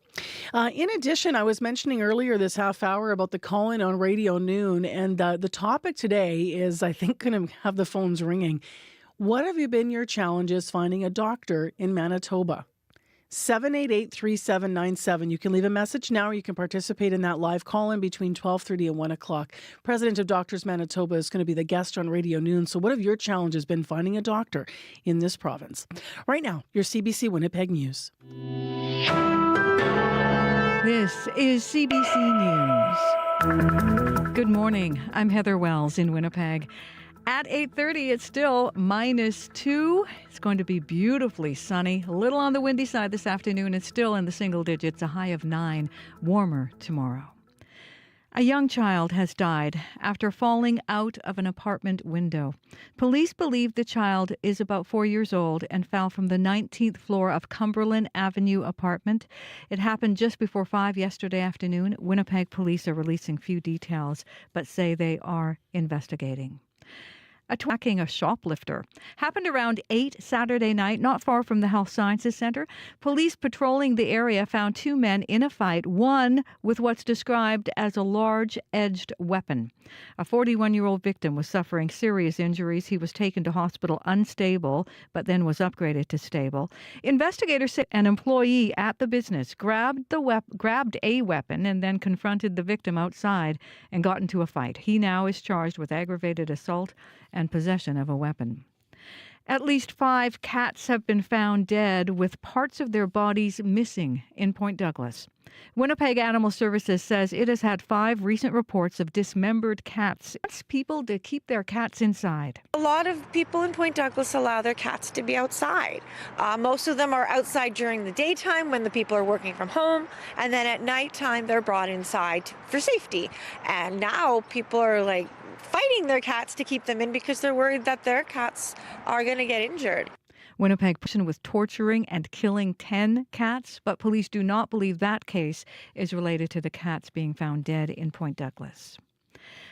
In addition, I was mentioning earlier this half hour about the call-in on Radio Noon, and the topic today is, I think, going to have the phones ringing. What have been your challenges finding a doctor in Manitoba? 788-3797. You can leave a message now, or you can participate in that live call-in between 12:30 and 1 o'clock. President of Doctors Manitoba is going to be the guest on Radio Noon. So what have your challenges been finding a doctor in this province? Right now, your CBC Winnipeg News. This is CBC News. Good morning. I'm Heather Wells in Winnipeg. At 8:30, it's still -2. It's going to be beautifully sunny. A little on the windy side this afternoon. It's still in the single digits, a high of 9. Warmer tomorrow. A young child has died after falling out of an apartment window. Police believe the child is about 4 years old and fell from the 19th floor of Cumberland Avenue apartment. It happened just before 5 yesterday afternoon. Winnipeg police are releasing few details, but say they are investigating. Attacking a shoplifter happened around 8 Saturday night, not far from the Health Sciences Centre. Police patrolling the area found 2 men in a fight, one with what's described as a large edged weapon. A 41-year-old victim was suffering serious injuries. He was taken to hospital unstable, but then was upgraded to stable. Investigators said an employee at the business grabbed a weapon and then confronted the victim outside and got into a fight. He now is charged with aggravated assault and possession of a weapon. At least 5 cats have been found dead with parts of their bodies missing in Point Douglas. Winnipeg Animal Services says it has had 5 recent reports of dismembered cats. It wants people to keep their cats inside. A lot of people in Point Douglas allow their cats to be outside. Most of them are outside during the daytime when the people are working from home, and then at nighttime they're brought inside for safety. And now people are fighting their cats to keep them in because they're worried that their cats are going to get injured. Winnipeg person was torturing and killing 10 cats, but police do not believe that case is related to the cats being found dead in Point Douglas.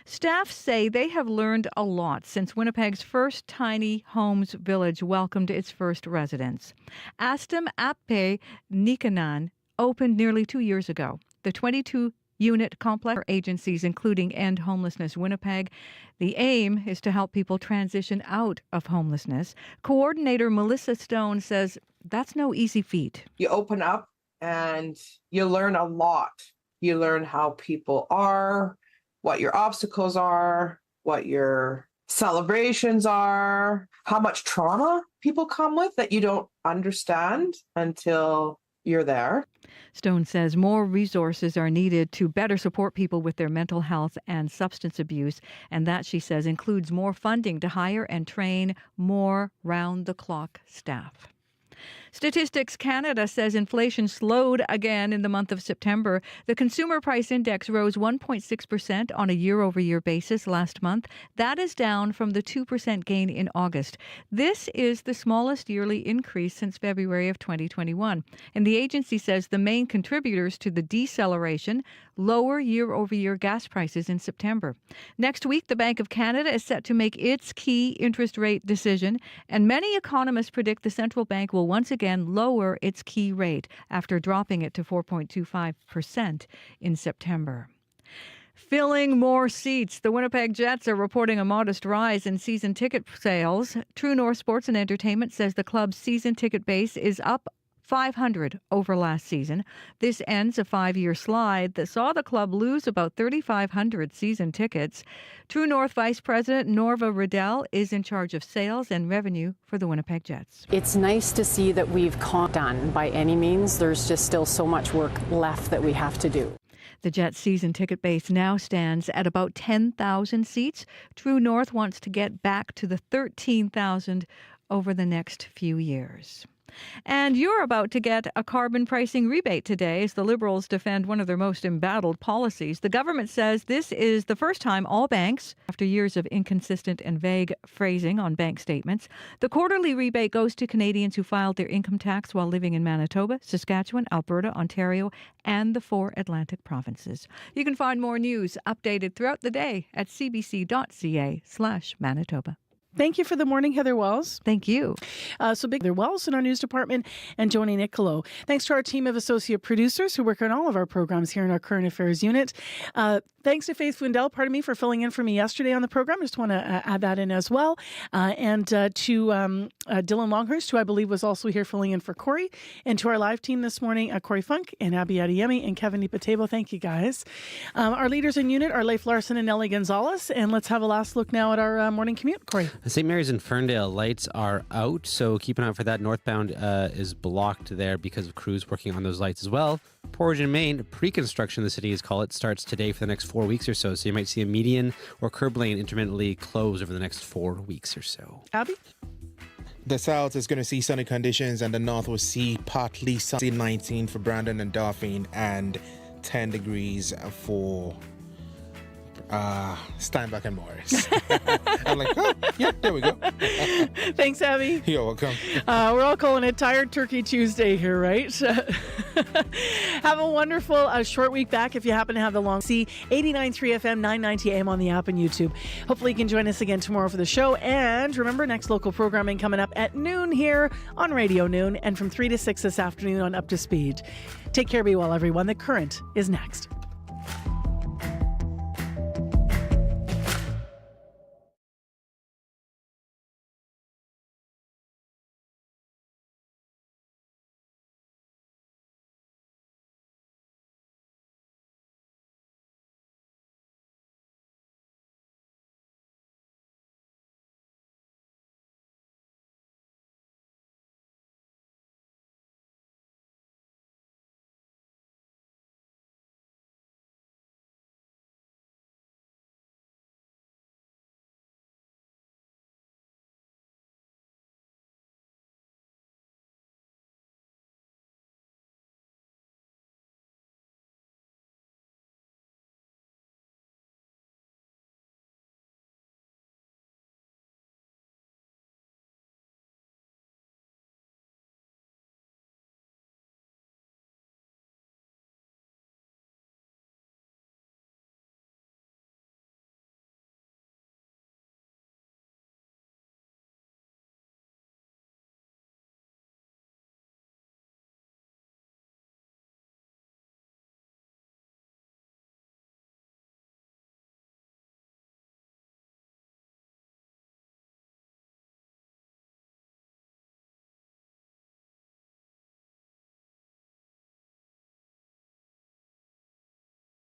Staff say they have learned a lot since Winnipeg's first tiny homes village welcomed its first residents. Astam Ape Nikanan opened nearly 2 years ago. The 22-unit complex for agencies including End Homelessness Winnipeg. The aim is to help people transition out of homelessness. Coordinator Melissa Stone says that's no easy feat. You open up and you learn a lot. You learn how people are, what your obstacles are, what your celebrations are, how much trauma people come with that you don't understand until you're there. Stone says more resources are needed to better support people with their mental health and substance abuse, and that, she says, includes more funding to hire and train more round-the-clock staff. Statistics Canada says inflation slowed again in the month of September. The Consumer Price Index rose 1.6% on a year-over-year basis last month. That is down from the 2% gain in August. This is the smallest yearly increase since February of 2021. And the agency says the main contributors to the deceleration, lower year-over-year gas prices in September. Next week, the Bank of Canada is set to make its key interest rate decision, and many economists predict the central bank will once again lower its key rate after dropping it to 4.25% in September. Filling more seats. The Winnipeg Jets are reporting a modest rise in season ticket sales. True North Sports and Entertainment says the club's season ticket base is up 500 over last season. This ends a 5-year slide that saw the club lose about 3,500 season tickets. True North Vice President Norva Riddell is in charge of sales and revenue for the Winnipeg Jets. It's nice to see that we've done by any means. There's just still so much work left that we have to do. The Jets' season ticket base now stands at about 10,000 seats. True North wants to get back to the 13,000 over the next few years. And you're about to get a carbon pricing rebate today as the Liberals defend one of their most embattled policies. The government says this is the first time all banks, after years of inconsistent and vague phrasing on bank statements, the quarterly rebate goes to Canadians who filed their income tax while living in Manitoba, Saskatchewan, Alberta, Ontario, and the 4 Atlantic provinces. You can find more news updated throughout the day at cbc.ca/Manitoba. Thank you for the morning, Heather Wells. Thank you. So big Heather Wells in our news department and Joni Nicolo. Thanks to our team of associate producers who work on all of our programs here in our current affairs unit. Thanks to Faith Fundell, for filling in for me yesterday on the program. I just want to add that in as well. And to Dylan Longhurst, who I believe was also here filling in for Corey. And to our live team this morning, Corey Funk and Abby Adeyemi and Kevin Nipatebo. Thank you, guys. Our leaders in unit are Leif Larson and Nellie Gonzalez. And let's have a last look now at our morning commute, Corey. The St. Mary's and Ferndale lights are out, so keep an eye out for that. Northbound is blocked there because of crews working on those lights as well. Portage and Main, pre-construction, the cities call it, starts today for the next 4 weeks or so. So you might see a median or curb lane intermittently close over the next 4 weeks or so. Abby? The south is going to see sunny conditions, and the north will see partly sunny. 19 for Brandon and Dauphin, and 10 degrees for Steinbach and Morris. I'm like, oh, yeah, there we go. Thanks, Abby. You're welcome. We're all calling it Tired Turkey Tuesday here, right? Have a wonderful short week back if you happen to have the long C. 89.3 FM, 990 AM on the app and YouTube. Hopefully you can join us again tomorrow for the show. And remember, next local programming coming up at noon here on Radio Noon, and from 3 to 6 this afternoon on Up to Speed. Take care, be well, everyone. The Current is next.